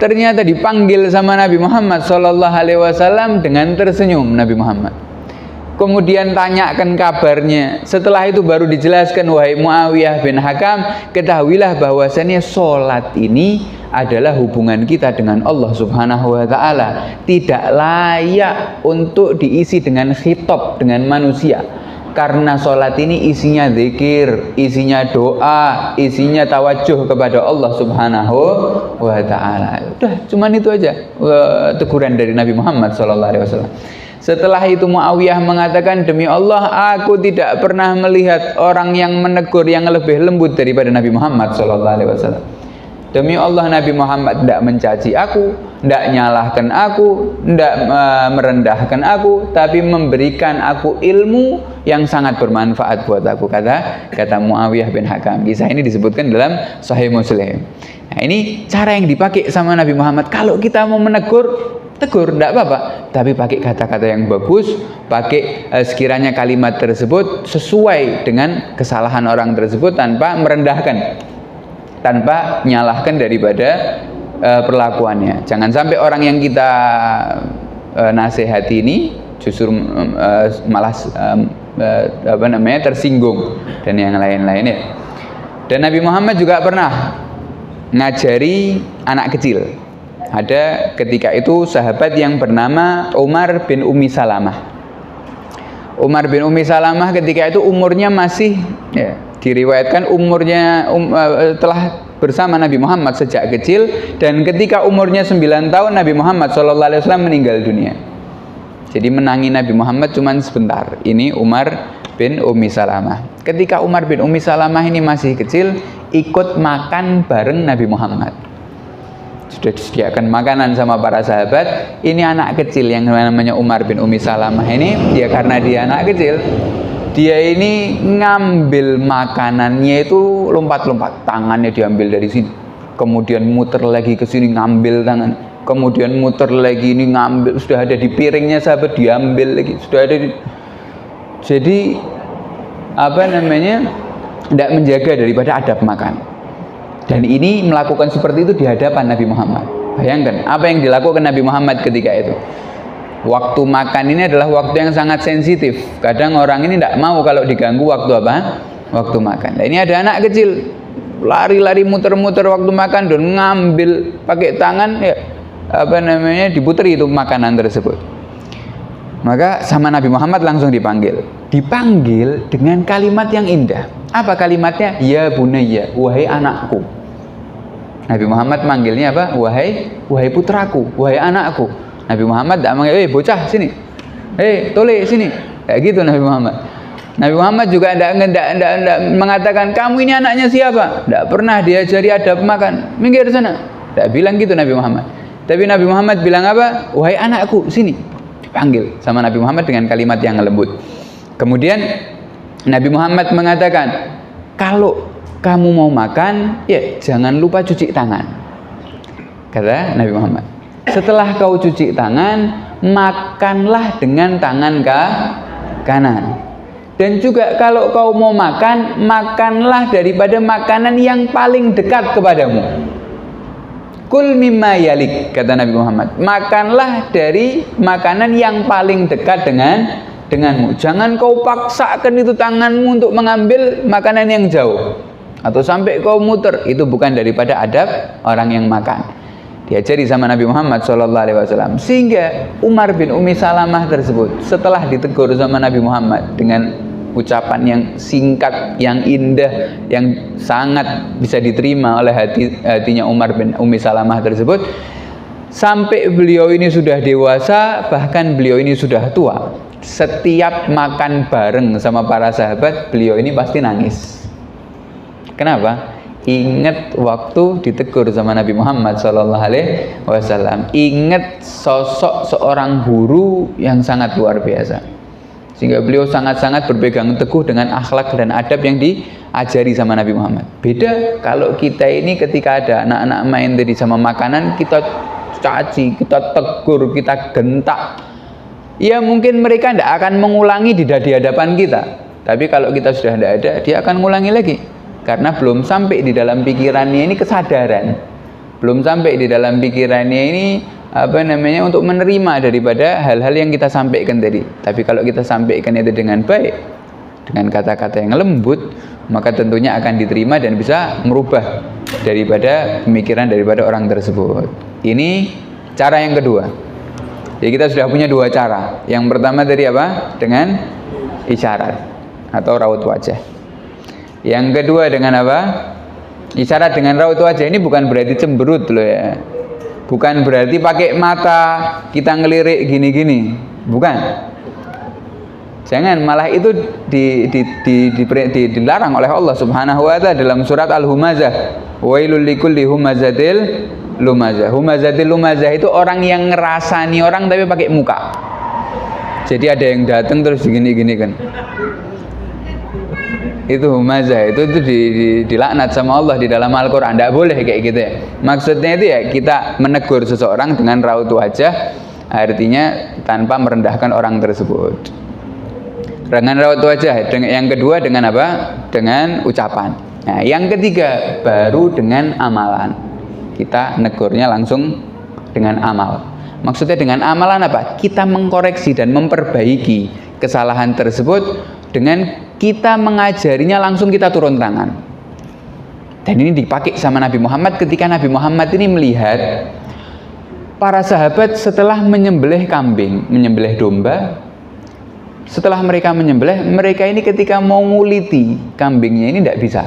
Ternyata dipanggil sama Nabi Muhammad SAW dengan tersenyum Nabi Muhammad. Kemudian tanyakan kabarnya. Setelah itu baru dijelaskan, wahai Muawiyah bin Hakam, ketahuilah bahwasannya sholat ini adalah hubungan kita dengan Allah Subhanahu wa Ta'ala. Tidak layak untuk diisi dengan khitab, dengan manusia. Karena sholat ini isinya zikir, isinya doa, isinya tawajuh kepada Allah Subhanahu wa Ta'ala. Udah, cuman itu aja teguran dari Nabi Muhammad SAW. Setelah itu Muawiyah mengatakan, demi Allah aku tidak pernah melihat orang yang menegur yang lebih lembut daripada Nabi Muhammad SAW. Demi Allah Nabi Muhammad tidak mencaci aku, tidak nyalahkan aku, tidak merendahkan aku, tapi memberikan aku ilmu yang sangat bermanfaat buat aku, kata Muawiyah bin Hakam. Kisah ini disebutkan dalam Sahih Muslim. Nah, ini cara yang dipakai sama Nabi Muhammad. Kalau kita mau menegur, tegur, tidak apa-apa, tapi pakai kata-kata yang bagus, pakai sekiranya kalimat tersebut sesuai dengan kesalahan orang tersebut tanpa merendahkan, tanpa menyalahkan daripada perlakuannya. Jangan sampai orang yang kita nasihati ini justru malah tersinggung dan yang lain-lainnya. Dan Nabi Muhammad juga pernah ngajari anak kecil. Ada ketika itu sahabat yang bernama Umar bin Ummi Salamah. Umar bin Ummi Salamah ketika itu umurnya masih diriwayatkan umurnya telah bersama Nabi Muhammad sejak kecil, dan ketika umurnya 9 tahun Nabi Muhammad SAW meninggal dunia. Jadi menangi Nabi Muhammad cuma sebentar. Ini Umar bin Ummi Salamah. Ketika Umar bin Ummi Salamah ini masih kecil, ikut makan bareng Nabi Muhammad. Sudah disediakan makanan sama para sahabat. Ini anak kecil yang namanya Umar bin Ummi Salamah ini, karena dia anak kecil, dia ini ngambil makanannya itu lompat-lompat, tangannya diambil dari sini, kemudian muter lagi ke sini ngambil tangan, kemudian muter lagi ini ngambil, sudah ada di piringnya sahabat diambil lagi, sudah ada di... Jadi tidak menjaga daripada adab makan. Dan ini melakukan seperti itu di hadapan Nabi Muhammad. Bayangkan apa yang dilakukan Nabi Muhammad ketika itu. Waktu makan ini adalah waktu yang sangat sensitif. Kadang orang ini tidak mau kalau diganggu waktu apa? Waktu makan. Nah, ini ada anak kecil lari-lari muter-muter waktu makan dan ngambil pakai tangan, diputeri itu makanan tersebut. Maka sama Nabi Muhammad langsung dipanggil dengan kalimat yang indah. Apa kalimatnya? Ya bunayya, wahai anakku. Nabi Muhammad manggilnya apa? Wahai putraku, wahai anakku. Nabi Muhammad tidak manggil, bocah sini, tole sini, kayak gitu Nabi Muhammad. Nabi Muhammad juga tidak mengatakan kamu ini anaknya siapa. Tidak pernah diajari adab makan, minggir sana. Tidak bilang gitu Nabi Muhammad. Tapi Nabi Muhammad bilang apa? Wahai anakku, sini. Dipanggil sama Nabi Muhammad dengan kalimat yang lembut. Kemudian Nabi Muhammad mengatakan, kalau kamu mau makan, jangan lupa cuci tangan. Kata Nabi Muhammad, setelah kau cuci tangan, makanlah dengan tangan kanan. Dan juga kalau kau mau makan, makanlah daripada makanan yang paling dekat kepadamu. Kul mimma yalik, kata Nabi Muhammad, makanlah dari makanan yang paling dekat denganmu. Jangan kau paksakan itu tanganmu untuk mengambil makanan yang jauh, atau sampai kau muter. Itu bukan daripada adab orang yang makan. Diajari sama Nabi Muhammad SAW. Sehingga Umar bin Ummi Salamah tersebut setelah ditegur sama Nabi Muhammad dengan ucapan yang singkat, yang indah, yang sangat bisa diterima oleh hatinya Umar bin Ummi Salamah tersebut, sampai beliau ini sudah dewasa, bahkan beliau ini sudah tua, setiap makan bareng sama para sahabat, beliau ini pasti nangis. Kenapa? Ingat waktu ditegur sama Nabi Muhammad SAW. Ingat sosok seorang guru yang sangat luar biasa, sehingga beliau sangat-sangat berpegang teguh dengan akhlak dan adab yang diajari sama Nabi Muhammad. Beda kalau kita ini ketika ada anak-anak main tadi sama makanan, kita caci, kita tegur, kita gentak. Ya mungkin mereka tidak akan mengulangi di hadapan kita, tapi kalau kita sudah tidak ada, dia akan mengulangi lagi. Karena belum sampai di dalam pikirannya ini kesadaran, belum sampai di dalam pikirannya ini untuk menerima daripada hal-hal yang kita sampaikan tadi. Tapi kalau kita sampaikan itu dengan baik, dengan kata-kata yang lembut, maka tentunya akan diterima dan bisa merubah daripada pemikiran daripada orang tersebut. Ini cara yang kedua. Jadi kita sudah punya dua cara. Yang pertama tadi apa? Dengan isyarat atau raut wajah. Yang kedua dengan apa? Isyarat dengan raut wajah. Ini bukan berarti cemberut loh ya. Bukan berarti pakai mata kita ngelirik gini-gini. Bukan. Jangan, malah itu dilarang oleh Allah Subhanahu wa taala dalam surat Al-Humazah. Wailul likulli humazatil lumazah. Humazatil lumazah itu orang yang ngerasani orang tapi pakai muka. Jadi ada yang datang terus gini-gini kan. Itu humazah, itu dilaknat sama Allah di dalam Al-Quran. Tidak boleh kayak gitu ya. Maksudnya itu ya kita menegur seseorang dengan raut wajah, artinya tanpa merendahkan orang tersebut. Dengan raut wajah. Yang kedua dengan apa? Dengan ucapan. Nah, yang ketiga baru dengan amalan. Kita negurnya langsung dengan amal. Maksudnya dengan amalan apa? Kita mengkoreksi dan memperbaiki kesalahan tersebut dengan kita mengajarinya, langsung kita turun tangan. Dan ini dipakai sama Nabi Muhammad ketika Nabi Muhammad ini melihat para sahabat setelah menyembelih kambing, menyembelih domba. Setelah mereka menyembelih, mereka ini ketika mau nguliti kambingnya ini tidak bisa.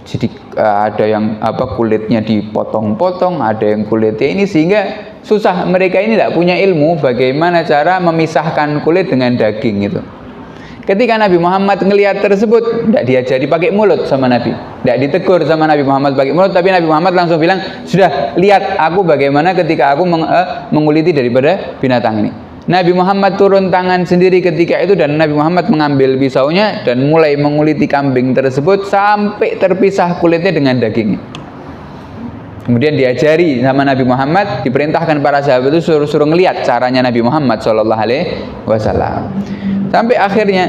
Jadi ada yang kulitnya dipotong-potong, ada yang kulitnya ini, sehingga susah. Mereka ini tidak punya ilmu bagaimana cara memisahkan kulit dengan daging itu. Ketika Nabi Muhammad ngelihat tersebut, tidak diajari pakai mulut sama Nabi, tidak ditegur sama Nabi Muhammad pakai mulut, tapi Nabi Muhammad langsung bilang, sudah lihat aku bagaimana ketika aku menguliti daripada binatang ini. Nabi Muhammad turun tangan sendiri ketika itu, dan Nabi Muhammad mengambil pisaunya dan mulai menguliti kambing tersebut sampai terpisah kulitnya dengan dagingnya. Kemudian diajari sama Nabi Muhammad, diperintahkan para sahabat itu suruh ngelihat caranya Nabi Muhammad SAW. Sampai akhirnya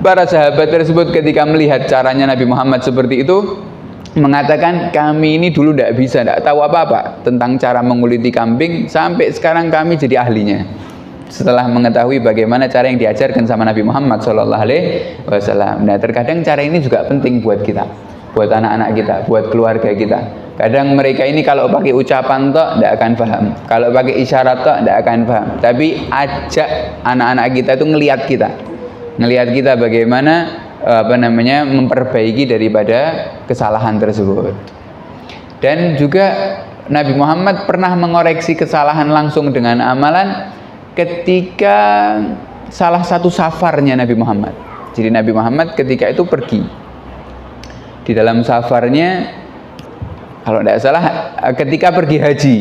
para sahabat tersebut ketika melihat caranya Nabi Muhammad seperti itu, mengatakan, kami ini dulu tidak bisa, tidak tahu apa-apa tentang cara menguliti kambing, sampai sekarang kami jadi ahlinya setelah mengetahui bagaimana cara yang diajarkan sama Nabi Muhammad SAW. Nah, terkadang cara ini juga penting buat kita, buat anak-anak kita, buat keluarga kita. Kadang mereka ini kalau pakai ucapan tok tidak akan paham, kalau pakai isyarat tok tidak akan paham. Tapi ajak anak-anak kita itu ngelihat kita bagaimana memperbaiki daripada kesalahan tersebut. Dan juga Nabi Muhammad pernah mengoreksi kesalahan langsung dengan amalan ketika salah satu safarnya Nabi Muhammad. Jadi Nabi Muhammad ketika itu pergi di dalam safarnya, kalau tidak salah ketika pergi haji.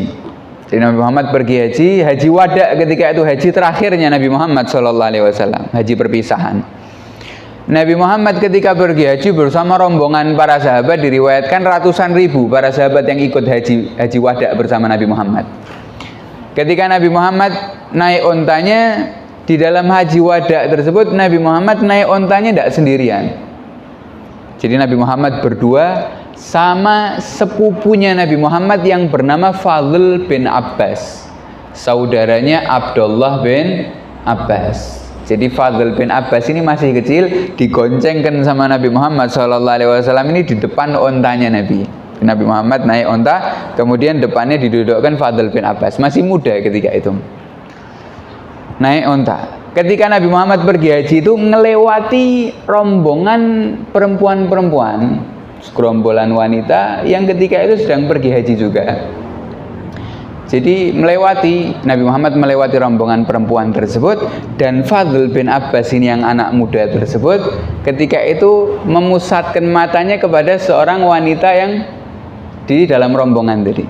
Jadi Nabi Muhammad pergi haji wada, ketika itu haji terakhirnya Nabi Muhammad SAW, haji perpisahan. Nabi Muhammad ketika pergi haji bersama rombongan para sahabat, diriwayatkan ratusan ribu para sahabat yang ikut haji wada bersama Nabi Muhammad. Ketika Nabi Muhammad naik ontanya di dalam haji wada tersebut, Nabi Muhammad naik ontanya tidak sendirian. Jadi Nabi Muhammad berdua sama sepupunya Nabi Muhammad yang bernama Fadl bin Abbas, saudaranya Abdullah bin Abbas. Jadi Fadl bin Abbas ini masih kecil, digoncengkan sama Nabi Muhammad SAW ini di depan ontanya Nabi. Nabi Muhammad naik onta, kemudian depannya didudukkan Fadl bin Abbas, masih muda ketika itu, naik onta. Ketika Nabi Muhammad pergi haji itu melewati rombongan perempuan-perempuan, segerombolan wanita yang ketika itu sedang pergi haji juga. Jadi Nabi Muhammad melewati rombongan perempuan tersebut, dan Fadl bin Abbas ini yang anak muda tersebut ketika itu memusatkan matanya kepada seorang wanita yang di dalam rombongan tadi.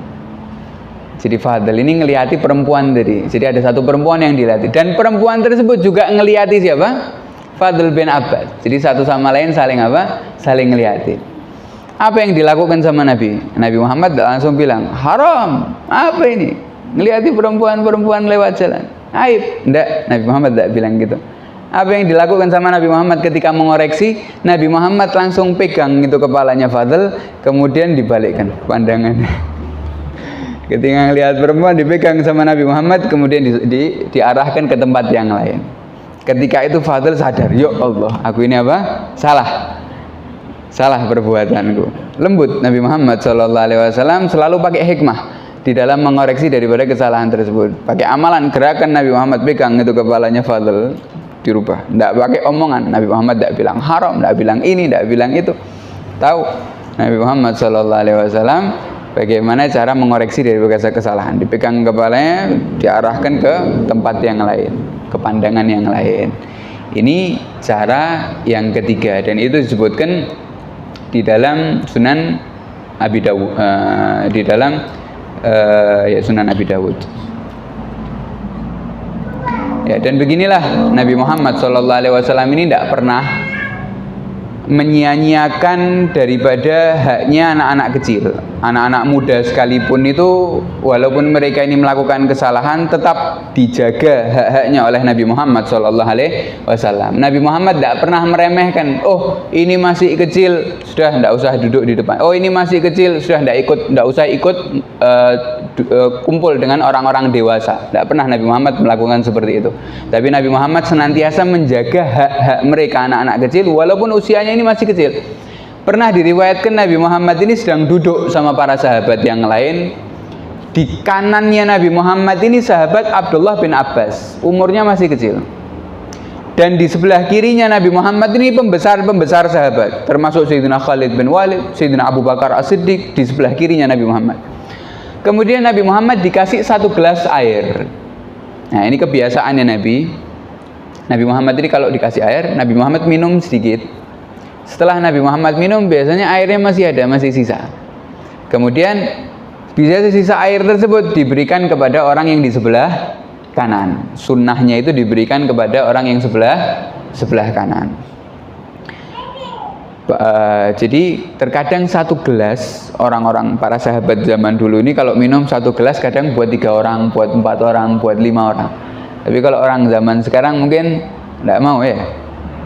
Jadi Fadl ini ngelihati perempuan tadi. Jadi ada satu perempuan yang dilihati, dan perempuan tersebut juga ngelihati siapa? Fadl bin Abbas. Jadi satu sama lain saling apa? Saling ngelihati. Apa yang dilakukan sama Nabi? Nabi Muhammad langsung bilang, haram. Apa ini? Ngelihati perempuan-perempuan lewat jalan. Aib. Enggak, Nabi Muhammad tidak bilang gitu. Apa yang dilakukan sama Nabi Muhammad ketika mengoreksi? Nabi Muhammad langsung pegang itu kepalanya Fadl, kemudian dibalikkan pandangannya. Ketika melihat perempuan dipegang sama Nabi Muhammad, kemudian diarahkan ke tempat yang lain. Ketika itu Fadl sadar, ya Allah, aku ini apa? Salah perbuatanku. Lembut Nabi Muhammad SAW selalu pakai hikmah di dalam mengoreksi daripada kesalahan tersebut. Pakai amalan, gerakan Nabi Muhammad pegang itu kepalanya Fadl, dirubah. Tidak pakai omongan. Nabi Muhammad tidak bilang haram, tidak bilang ini, tidak bilang itu. Tahu Nabi Muhammad SAW bagaimana cara mengoreksi daripada kesalahan. Dipegang kepalanya, diarahkan ke tempat yang lain, ke pandangan yang lain. Ini cara yang ketiga, dan itu disebutkan di dalam Sunan Abi Dawud, Sunan Abi Dawud. Ya, dan beginilah Nabi Muhammad SAW ini tidak pernah menyia-nyiakan daripada haknya anak-anak kecil. Anak-anak muda sekalipun itu, walaupun mereka ini melakukan kesalahan, tetap dijaga hak-haknya oleh Nabi Muhammad SAW. Nabi Muhammad tidak pernah meremehkan. Oh, ini masih kecil, sudah tidak usah duduk di depan. Oh, ini masih kecil, sudah tidak usah ikut kumpul dengan orang-orang dewasa. Tidak pernah Nabi Muhammad melakukan seperti itu. Tapi Nabi Muhammad senantiasa menjaga hak-hak mereka, anak-anak kecil, walaupun usianya ini masih kecil. Pernah diriwayatkan Nabi Muhammad ini sedang duduk sama para sahabat yang lain. Di kanannya Nabi Muhammad ini sahabat Abdullah bin Abbas, umurnya masih kecil. Dan di sebelah kirinya Nabi Muhammad ini pembesar-pembesar sahabat, termasuk Sayyidina Khalid bin Walid, Sayyidina Abu Bakar As-Siddiq, di sebelah kirinya Nabi Muhammad. Kemudian Nabi Muhammad dikasih satu gelas air. Nah, ini kebiasaannya Nabi Muhammad ini kalau dikasih air, Nabi Muhammad minum sedikit. Setelah Nabi Muhammad minum, biasanya airnya masih ada, masih sisa. Kemudian bisa sisa air tersebut diberikan kepada orang yang di sebelah kanan. Sunnahnya itu diberikan kepada orang yang sebelah kanan. Jadi terkadang satu gelas, orang-orang para sahabat zaman dulu ini kalau minum satu gelas kadang buat 3 orang, buat 4 orang, buat 5 orang. Tapi kalau orang zaman sekarang mungkin tidak mau ya.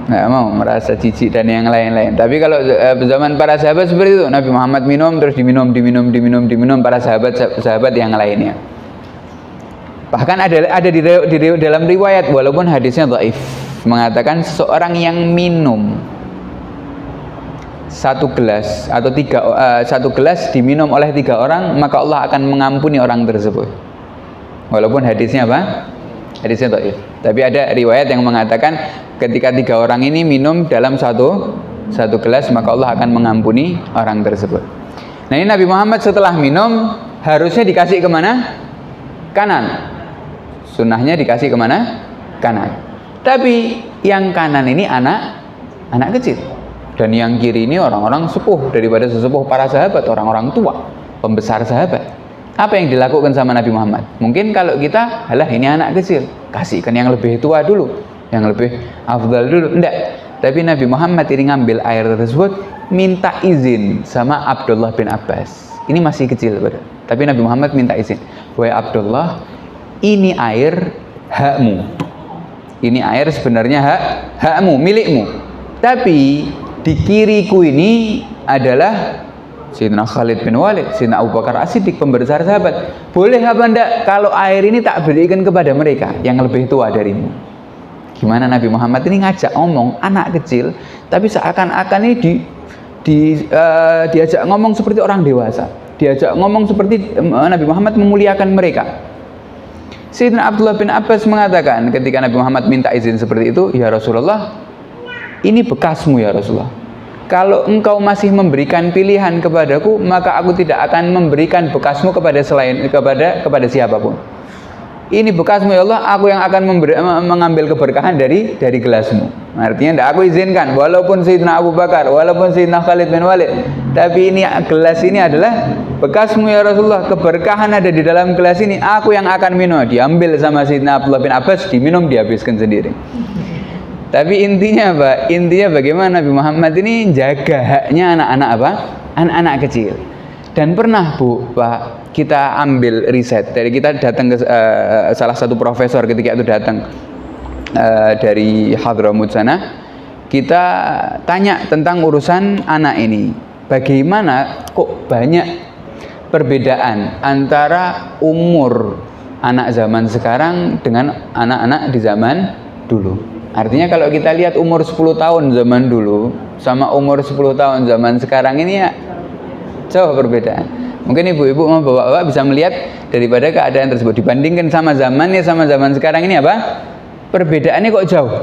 Nggak mau, merasa jijik dan yang lain-lain. Tapi kalau zaman para sahabat seperti itu, Nabi Muhammad minum terus diminum para sahabat yang lainnya. Bahkan ada di dalam riwayat, walaupun hadisnya dhaif, mengatakan seseorang yang minum satu gelas atau satu gelas diminum oleh 3 orang, maka Allah akan mengampuni orang tersebut. Walaupun hadisnya apa? Hadisnya dhaif. Tapi ada riwayat yang mengatakan ketika 3 orang ini minum dalam satu gelas, maka Allah akan mengampuni orang tersebut. Nah, ini Nabi Muhammad setelah minum harusnya dikasih kemana? Kanan. Sunnahnya dikasih kemana? Kanan. Tapi yang kanan ini anak kecil, dan yang kiri ini orang-orang sepuh daripada sesepuh para sahabat, orang-orang tua, pembesar sahabat. Apa yang dilakukan sama Nabi Muhammad? Mungkin kalau kita, halah ini anak kecil, kasihkan yang lebih tua dulu, yang lebih afdal dulu. Enggak. Tapi Nabi Muhammad ini ngambil air tersebut, minta izin sama Abdullah bin Abbas. Ini masih kecil, tapi Nabi Muhammad minta izin. Wahai Abdullah, ini air hakmu. Ini air sebenarnya hakmu, milikmu. Tapi di kiriku ini adalah Sayyidina Khalid bin Walid, Sayyidina Abu Bakar As-Siddiq, pembesar sahabat. Boleh apa enggak kalau air ini tak berikan kepada mereka yang lebih tua darimu? Gimana Nabi Muhammad ini ngajak ngomong anak kecil, tapi seakan-akan ini diajak ngomong seperti orang dewasa. Diajak ngomong seperti Nabi Muhammad memuliakan mereka. Sayyidina Abdullah bin Abbas mengatakan ketika Nabi Muhammad minta izin seperti itu, ya Rasulullah, ini bekasmu ya Rasulullah. kalau engkau masih memberikan pilihan kepadaku, maka aku tidak akan memberikan bekasmu kepada kepada siapapun. Ini bekasmu ya Allah, aku yang akan mengambil keberkahan dari gelasmu. Artinya tidak aku izinkan, walaupun Sayyidina Abu Bakar, walaupun Sayyidina Khalid bin Walid, tapi ini gelas ini adalah bekasmu ya Rasulullah, keberkahan ada di dalam gelas ini, aku yang akan minum. Diambil sama Sayyidina Abdullah bin Abbas, diminum, dihabiskan sendiri. Tapi intinya apa? Intinya bagaimana Nabi Muhammad ini jaga haknya anak-anak apa? Anak-anak kecil. Dan pernah Pak, kita ambil riset dari kita datang ke salah satu profesor ketika itu datang dari Hadramut sana, kita tanya tentang urusan anak ini. Bagaimana kok banyak perbedaan antara umur anak zaman sekarang dengan anak-anak di zaman dulu. Artinya kalau kita lihat umur 10 tahun zaman dulu sama umur 10 tahun zaman sekarang ini ya jauh perbedaan. Mungkin ibu-ibu mau bapak-bapak bisa melihat daripada keadaan tersebut dibandingkan sama zamannya sama zaman sekarang ini apa? Perbedaannya kok jauh.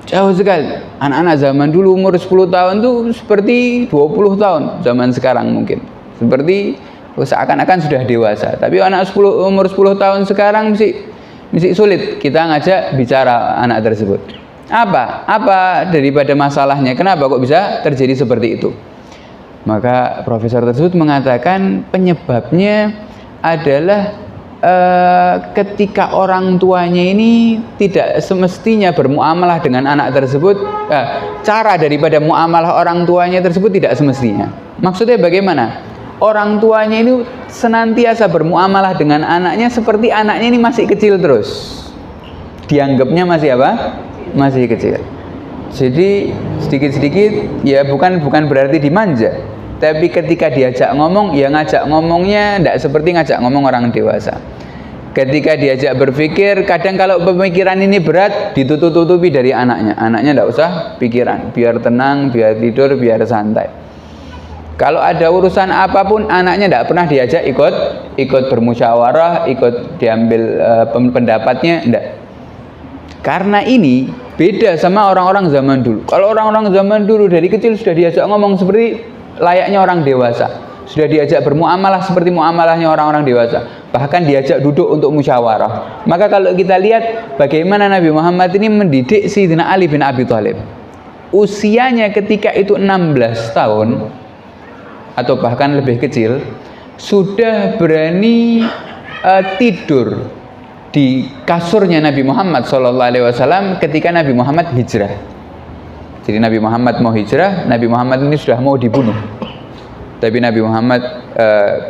Jauh sekali. Anak-anak zaman dulu umur 10 tahun tuh seperti 20 tahun zaman sekarang mungkin. Seperti seakan-akan sudah dewasa. Tapi anak umur 10 tahun sekarang mesti sulit kita ngajak bicara anak tersebut. Apa daripada masalahnya? Kenapa kok bisa terjadi seperti itu? Maka profesor tersebut mengatakan penyebabnya adalah ketika orang tuanya ini tidak semestinya bermuamalah dengan anak tersebut, cara daripada muamalah orang tuanya tersebut tidak semestinya. Maksudnya bagaimana? Orang tuanya ini senantiasa bermuamalah dengan anaknya seperti anaknya ini masih kecil terus. Dianggapnya masih apa? Masih kecil. Jadi sedikit-sedikit ya bukan berarti dimanja. Tapi ketika diajak ngomong, ya ngajak ngomongnya tidak seperti ngajak ngomong orang dewasa. Ketika diajak berpikir, kadang kalau pemikiran ini berat, ditutup-tutupi dari anaknya. Anaknya tidak usah pikiran, biar tenang, biar tidur, biar santai. Kalau ada urusan apapun, anaknya tidak pernah diajak ikut bermusyawarah, ikut diambil pendapatnya, tidak. Karena ini beda sama orang-orang zaman dulu. Kalau orang-orang zaman dulu dari kecil sudah diajak ngomong seperti layaknya orang dewasa, sudah diajak bermuamalah seperti muamalahnya orang-orang dewasa, bahkan diajak duduk untuk musyawarah. Maka kalau kita lihat bagaimana Nabi Muhammad ini mendidik Sayyidina Ali bin Abi Thalib, usianya ketika itu 16 tahun atau bahkan lebih kecil, sudah berani tidur di kasurnya Nabi Muhammad SAW ketika Nabi Muhammad hijrah. Jadi Nabi Muhammad mau hijrah, Nabi Muhammad ini sudah mau dibunuh. Tapi Nabi Muhammad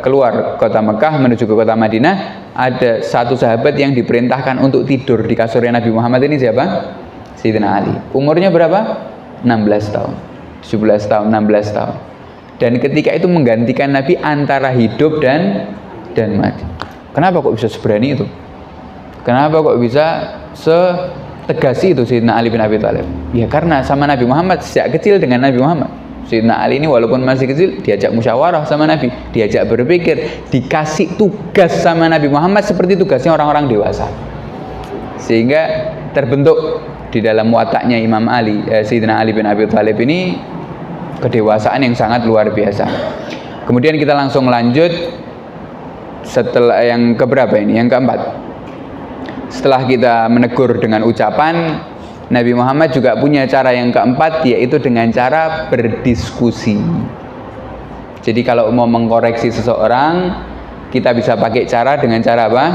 keluar kota Mekah menuju ke kota Madinah, ada satu sahabat yang diperintahkan untuk tidur di kasurnya Nabi Muhammad ini siapa? Sayyidina Ali. Umurnya berapa? 16 tahun, 17 tahun, 16 tahun. Dan ketika itu menggantikan Nabi antara hidup dan mati. Kenapa kok bisa seberani itu? Kenapa kok bisa setegas itu Sayyidina Ali bin Abi Thalib? Ya karena sama Nabi Muhammad sejak kecil dengan Nabi Muhammad. Sayyidina Ali ini walaupun masih kecil diajak musyawarah sama Nabi, diajak berpikir, dikasih tugas sama Nabi Muhammad seperti tugasnya orang-orang dewasa. Sehingga terbentuk di dalam wataknya Imam Ali, Sayyidina Ali bin Abi Thalib ini kedewasaan yang sangat luar biasa. Kemudian kita langsung lanjut setelah yang keberapa ini? Yang keempat. Setelah kita menegur dengan ucapan, Nabi Muhammad juga punya cara yang keempat, yaitu dengan cara berdiskusi. Jadi kalau mau mengkoreksi seseorang, kita bisa pakai cara dengan cara apa?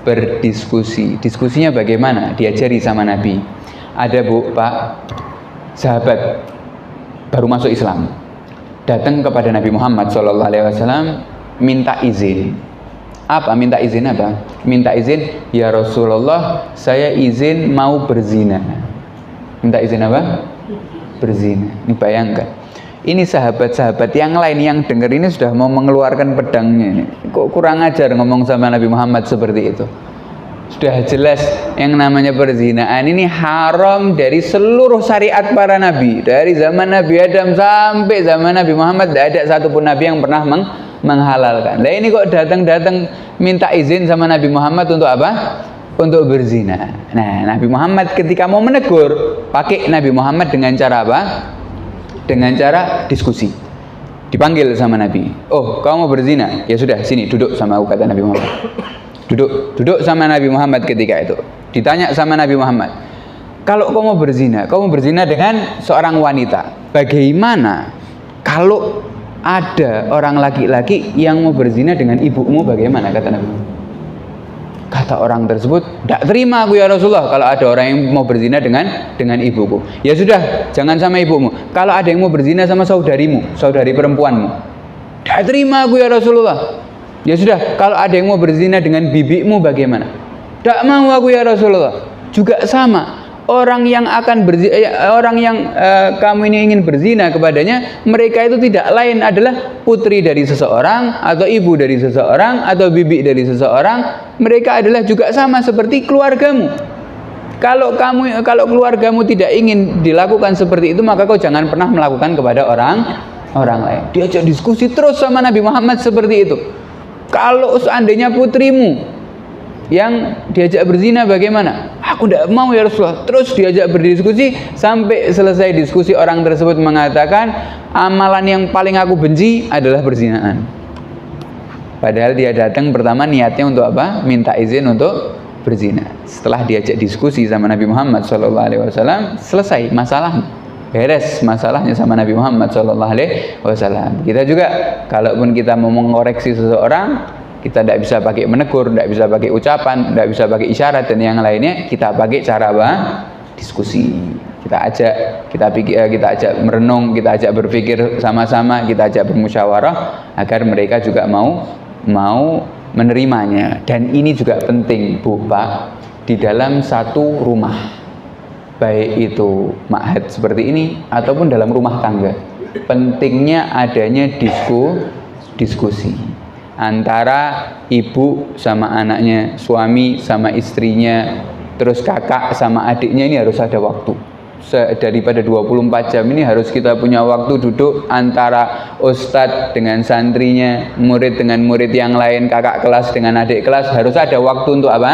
Berdiskusi. Diskusinya bagaimana? Diajari sama Nabi. Ada Pak, sahabat baru masuk Islam, datang kepada Nabi Muhammad SAW minta izin. Apa? Minta izin apa? Minta izin, ya Rasulullah, saya izin mau berzina. Minta izin apa? Berzina. Ini bayangkan. Ini sahabat-sahabat yang lain yang dengar ini sudah mau mengeluarkan pedangnya. Kok kurang ajar ngomong sama Nabi Muhammad seperti itu? Sudah jelas yang namanya perzinaan ini haram dari seluruh syariat para nabi. Dari zaman Nabi Adam sampai zaman Nabi Muhammad tidak ada satupun nabi yang pernah menghalalkan. Nah ini kok datang-datang minta izin sama Nabi Muhammad untuk apa? Untuk berzina. Nah Nabi Muhammad ketika mau menegur, pakai Nabi Muhammad dengan cara apa? dengan cara diskusi. Dipanggil sama Nabi. Oh, kamu mau berzina? Ya sudah, sini duduk sama aku, kata Nabi Muhammad. Duduk sama Nabi Muhammad ketika itu. Ditanya sama Nabi Muhammad, kalau kamu berzina dengan seorang wanita. Bagaimana kalau ada orang laki-laki yang mau berzina dengan ibumu, bagaimana, kata Nabi Muhammad? Kata orang tersebut, tidak terima aku ya Rasulullah kalau ada orang yang mau berzina dengan ibuku. Ya sudah, jangan sama ibumu. Kalau ada yang mau berzina sama saudarimu, saudari perempuanmu, tidak terima aku ya Rasulullah. Ya sudah, kalau ada yang mau berzina dengan bibimu, bagaimana? Tidak mau aku ya Rasulullah. Juga sama. Orang yang kamu ini ingin berzina kepadanya, mereka itu tidak lain adalah putri dari seseorang, atau ibu dari seseorang, atau bibi dari seseorang. Mereka adalah juga sama seperti keluargamu. Kalau keluargamu tidak ingin dilakukan seperti itu, maka kau jangan pernah melakukan kepada orang lain. Diajak diskusi terus sama Nabi Muhammad seperti itu. Kalau seandainya putrimu yang diajak berzina, bagaimana? Aku tidak mau ya Rasulullah. Terus diajak berdiskusi sampai selesai diskusi. Orang tersebut mengatakan, amalan yang paling aku benci adalah perzinaan. Padahal dia datang pertama niatnya untuk apa? Minta izin untuk berzina. Setelah diajak diskusi sama Nabi Muhammad SAW, selesai masalah, beres masalahnya sama Nabi Muhammad SAW. Kita juga, kalaupun kita mau mengoreksi seseorang, kita tidak bisa pakai menegur, tidak bisa pakai ucapan, tidak bisa pakai isyarat dan yang lainnya. Kita pakai cara apa? Diskusi. Kita ajak merenung, kita ajak berpikir sama-sama, kita ajak bermusyawarah agar mereka juga mau menerimanya. Dan ini juga penting, Bu, Pak, di dalam satu rumah, baik itu ma'had seperti ini ataupun dalam rumah tangga, pentingnya adanya diskusi antara ibu sama anaknya, suami sama istrinya, terus kakak sama adiknya. Ini harus ada waktu. Daripada 24 jam ini harus kita punya waktu duduk antara ustadz dengan santrinya, murid dengan murid yang lain, kakak kelas dengan adik kelas. Harus ada waktu untuk apa?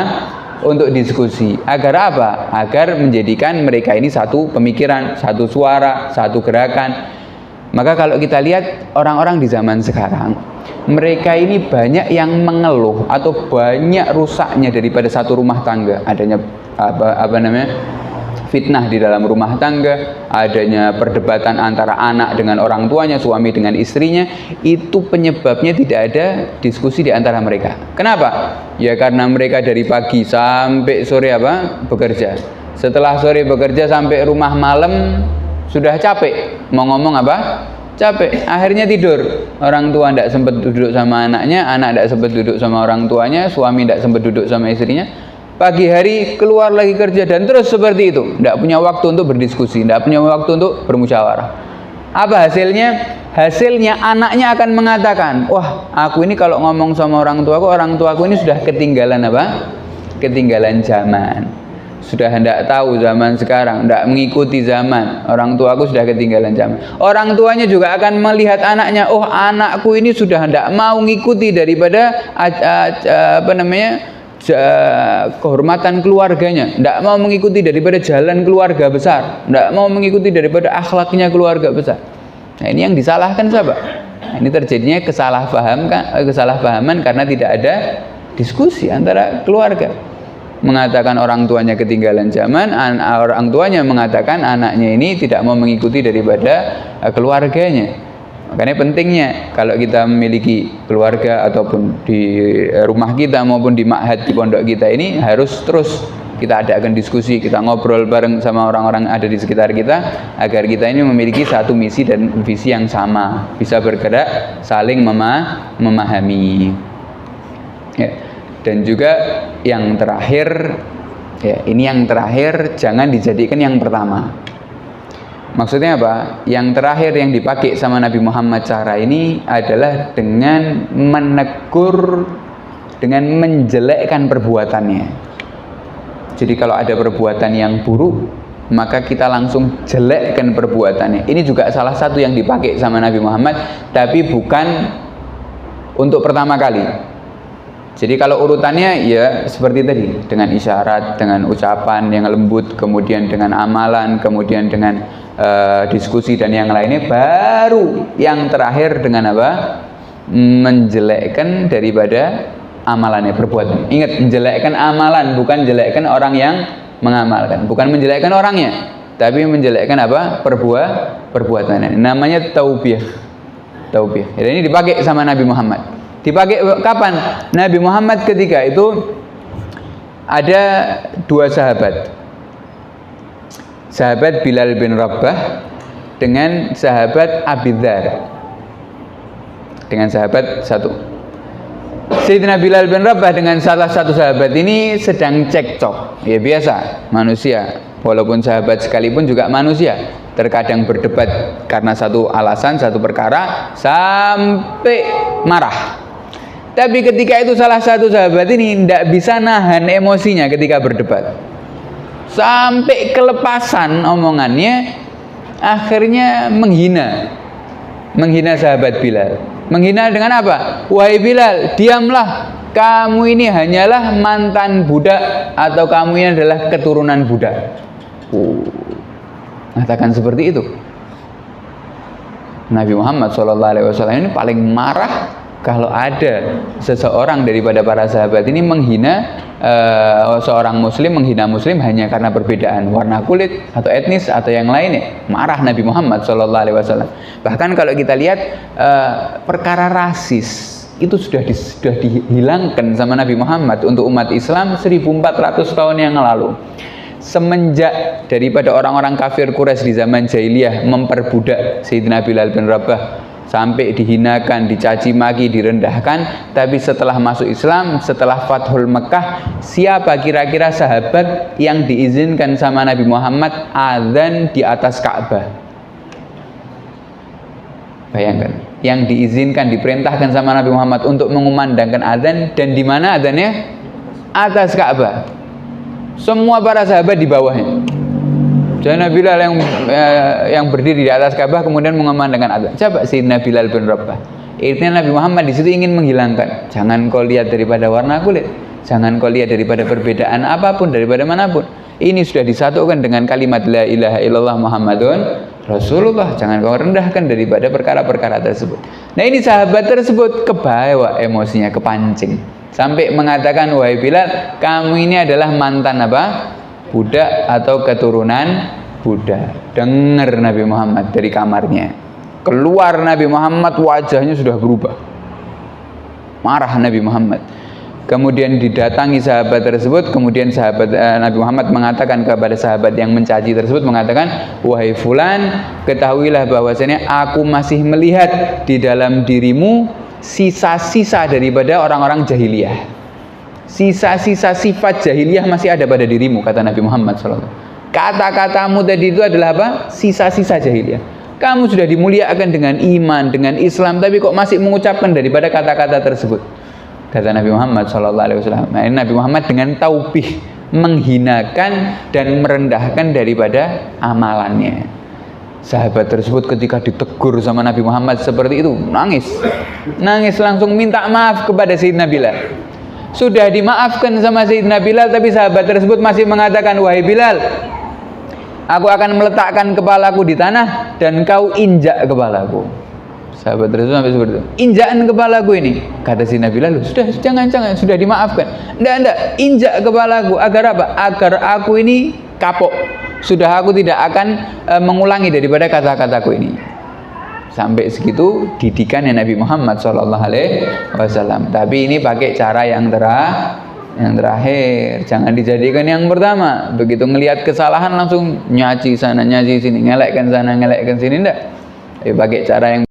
Untuk diskusi. Agar apa? Agar menjadikan mereka ini satu pemikiran, satu suara, satu gerakan. Maka kalau kita lihat orang-orang di zaman sekarang, mereka ini banyak yang mengeluh atau banyak rusaknya daripada satu rumah tangga. Adanya fitnah di dalam rumah tangga, adanya perdebatan antara anak dengan orang tuanya, suami dengan istrinya. Itu penyebabnya tidak ada diskusi di antara mereka. Kenapa? Ya karena mereka dari pagi sampai sore bekerja. Setelah sore bekerja sampai rumah malam sudah capek. Mau ngomong capek, akhirnya tidur. Orang tua tidak sempat duduk sama anaknya, anak tidak sempat duduk sama orang tuanya, suami tidak sempat duduk sama istrinya. Pagi hari keluar lagi kerja dan terus seperti itu. Tidak punya waktu untuk berdiskusi, tidak punya waktu untuk bermusyawarah. Apa hasilnya? Hasilnya anaknya akan mengatakan, wah, aku ini kalau ngomong sama orang tuaku ini sudah ketinggalan ketinggalan zaman. Sudah hendak tahu zaman sekarang, tidak mengikuti zaman. Orang tuaku sudah ketinggalan zaman. Orang tuanya juga akan melihat anaknya, oh, anakku ini sudah hendak mau mengikuti daripada kehormatan keluarganya, tidak mau mengikuti daripada jalan keluarga besar, tidak mau mengikuti daripada akhlaknya keluarga besar. Nah, ini yang disalahkan siapa? Nah, ini terjadinya kesalahpahaman karena tidak ada diskusi antara keluarga. Mengatakan orang tuanya ketinggalan zaman, orang tuanya mengatakan anaknya ini tidak mau mengikuti daripada keluarganya. Makanya pentingnya kalau kita memiliki keluarga ataupun di rumah kita maupun di ma'had di pondok kita ini harus terus kita adakan diskusi, kita ngobrol bareng sama orang-orang ada di sekitar kita agar kita ini memiliki satu misi dan visi yang sama, bisa bergerak saling memahami. Ya. Dan juga yang terakhir, ya, ini yang terakhir jangan dijadikan yang pertama. Maksudnya apa? Yang terakhir yang dipakai sama Nabi Muhammad cara ini adalah dengan menegur, dengan menjelekkan perbuatannya. Jadi kalau ada perbuatan yang buruk, maka kita langsung jelekkan perbuatannya. Ini juga salah satu yang dipakai sama Nabi Muhammad, tapi bukan untuk pertama kali. Jadi kalau urutannya ya seperti tadi, dengan isyarat, dengan ucapan yang lembut, kemudian dengan amalan, kemudian dengan diskusi dan yang lainnya, baru yang terakhir dengan apa? Menjelekkan daripada amalannya, perbuatan. Ingat, menjelekkan amalan, bukan menjelekkan orang yang mengamalkan, bukan menjelekkan orangnya, tapi menjelekkan apa? Perbuatannya. Namanya taubiyah. Taubiyah. Dan ini dipakai sama Nabi Muhammad. Dipakai kapan? Nabi Muhammad ketika itu ada dua sahabat. Sahabat Bilal bin Rabah dengan sahabat Abi Dzar. Dengan sahabat satu. Sayyidina Bilal bin Rabah dengan salah satu sahabat ini sedang cekcok. Ya biasa, manusia. Walaupun sahabat sekalipun juga manusia. Terkadang berdebat karena satu alasan, satu perkara, sampai marah. Tapi ketika itu salah satu sahabat ini tidak bisa nahan emosinya ketika berdebat. Sampai kelepasan omongannya, akhirnya menghina sahabat Bilal. Menghina dengan apa? Wahai Bilal, diamlah. Kamu ini hanyalah mantan budak, atau kamu ini adalah keturunan budak. Mengatakan seperti itu. Nabi Muhammad SAW ini paling marah kalau ada seseorang daripada para sahabat ini menghina seorang muslim, menghina muslim hanya karena perbedaan warna kulit atau etnis atau yang lainnya. Marah Nabi Muhammad SAW. Bahkan kalau kita lihat perkara rasis itu sudah dihilangkan sama Nabi Muhammad untuk umat Islam 1400 tahun yang lalu. Semenjak daripada orang-orang kafir Quraisy di zaman jahiliyah memperbudak Sayyidina Bilal bin Rabah sampai dihinakan, dicaci maki, direndahkan. Tapi setelah masuk Islam, setelah Fathul Mekah, siapa kira-kira sahabat yang diizinkan sama Nabi Muhammad azan di atas Ka'bah? Bayangkan, yang diizinkan, diperintahkan sama Nabi Muhammad untuk mengumandangkan azan, dan di mana azannya? Atas Ka'bah. Semua para sahabat di bawahnya. Sayyidina Bilal yang berdiri di atas Ka'bah kemudian mengumandangkan azan. Coba Sayyidina Bilal bin Rabah. Artinya Nabi Muhammad di situ ingin menghilangkan. Jangan kau lihat daripada warna kulit, jangan kau lihat daripada perbedaan apapun, daripada manapun. Ini sudah disatukan dengan kalimat la ilaha illallah Muhammadun Rasulullah. Jangan kau rendahkan daripada perkara-perkara tersebut. Nah, ini sahabat tersebut kebawa emosinya, kepancing. Sampai mengatakan, wahai Bilal, kamu ini adalah mantan apa? Budak atau keturunan budak. Dengar Nabi Muhammad dari kamarnya. Keluar Nabi Muhammad, wajahnya sudah berubah. Marah Nabi Muhammad. Kemudian didatangi sahabat tersebut. Kemudian sahabat Nabi Muhammad mengatakan kepada sahabat yang mencaci tersebut, mengatakan, wahai fulan, ketahuilah bahwasanya aku masih melihat di dalam dirimu sisa-sisa daripada orang-orang jahiliyah. Sisa-sisa sifat jahiliyah masih ada pada dirimu, kata Nabi Muhammad SAW. Kata-katamu tadi itu adalah apa? Sisa-sisa jahiliyah. Kamu sudah dimuliakan dengan iman, dengan Islam, tapi kok masih mengucapkan daripada kata-kata tersebut, kata Nabi Muhammad SAW. Nah, Nabi Muhammad dengan taubih menghinakan dan merendahkan daripada amalannya. Sahabat tersebut ketika ditegur sama Nabi Muhammad seperti itu, nangis langsung minta maaf kepada Sayyidina Bilal. Sudah dimaafkan sama Sayyidina Bilal, tapi sahabat tersebut masih mengatakan, wahai Bilal, aku akan meletakkan kepalaku di tanah dan kau injak kepalaku. Sahabat tersebut sampai seperti itu, injakan kepalaku ini. Kata Sayyidina Bilal, sudah, jangan, sudah dimaafkan. Enggak, injak kepalaku. Agar apa? Agar aku ini kapok. Sudah aku tidak akan mengulangi daripada kata-kataku ini. Sampai segitu didikannya Nabi Muhammad SAW. Tapi ini pakai cara yang terakhir. Jangan dijadikan yang pertama. Begitu ngelihat kesalahan langsung nyaci sana nyaci sini, ngelekkan sana ngelekkan sini, enggak. Pakai cara yang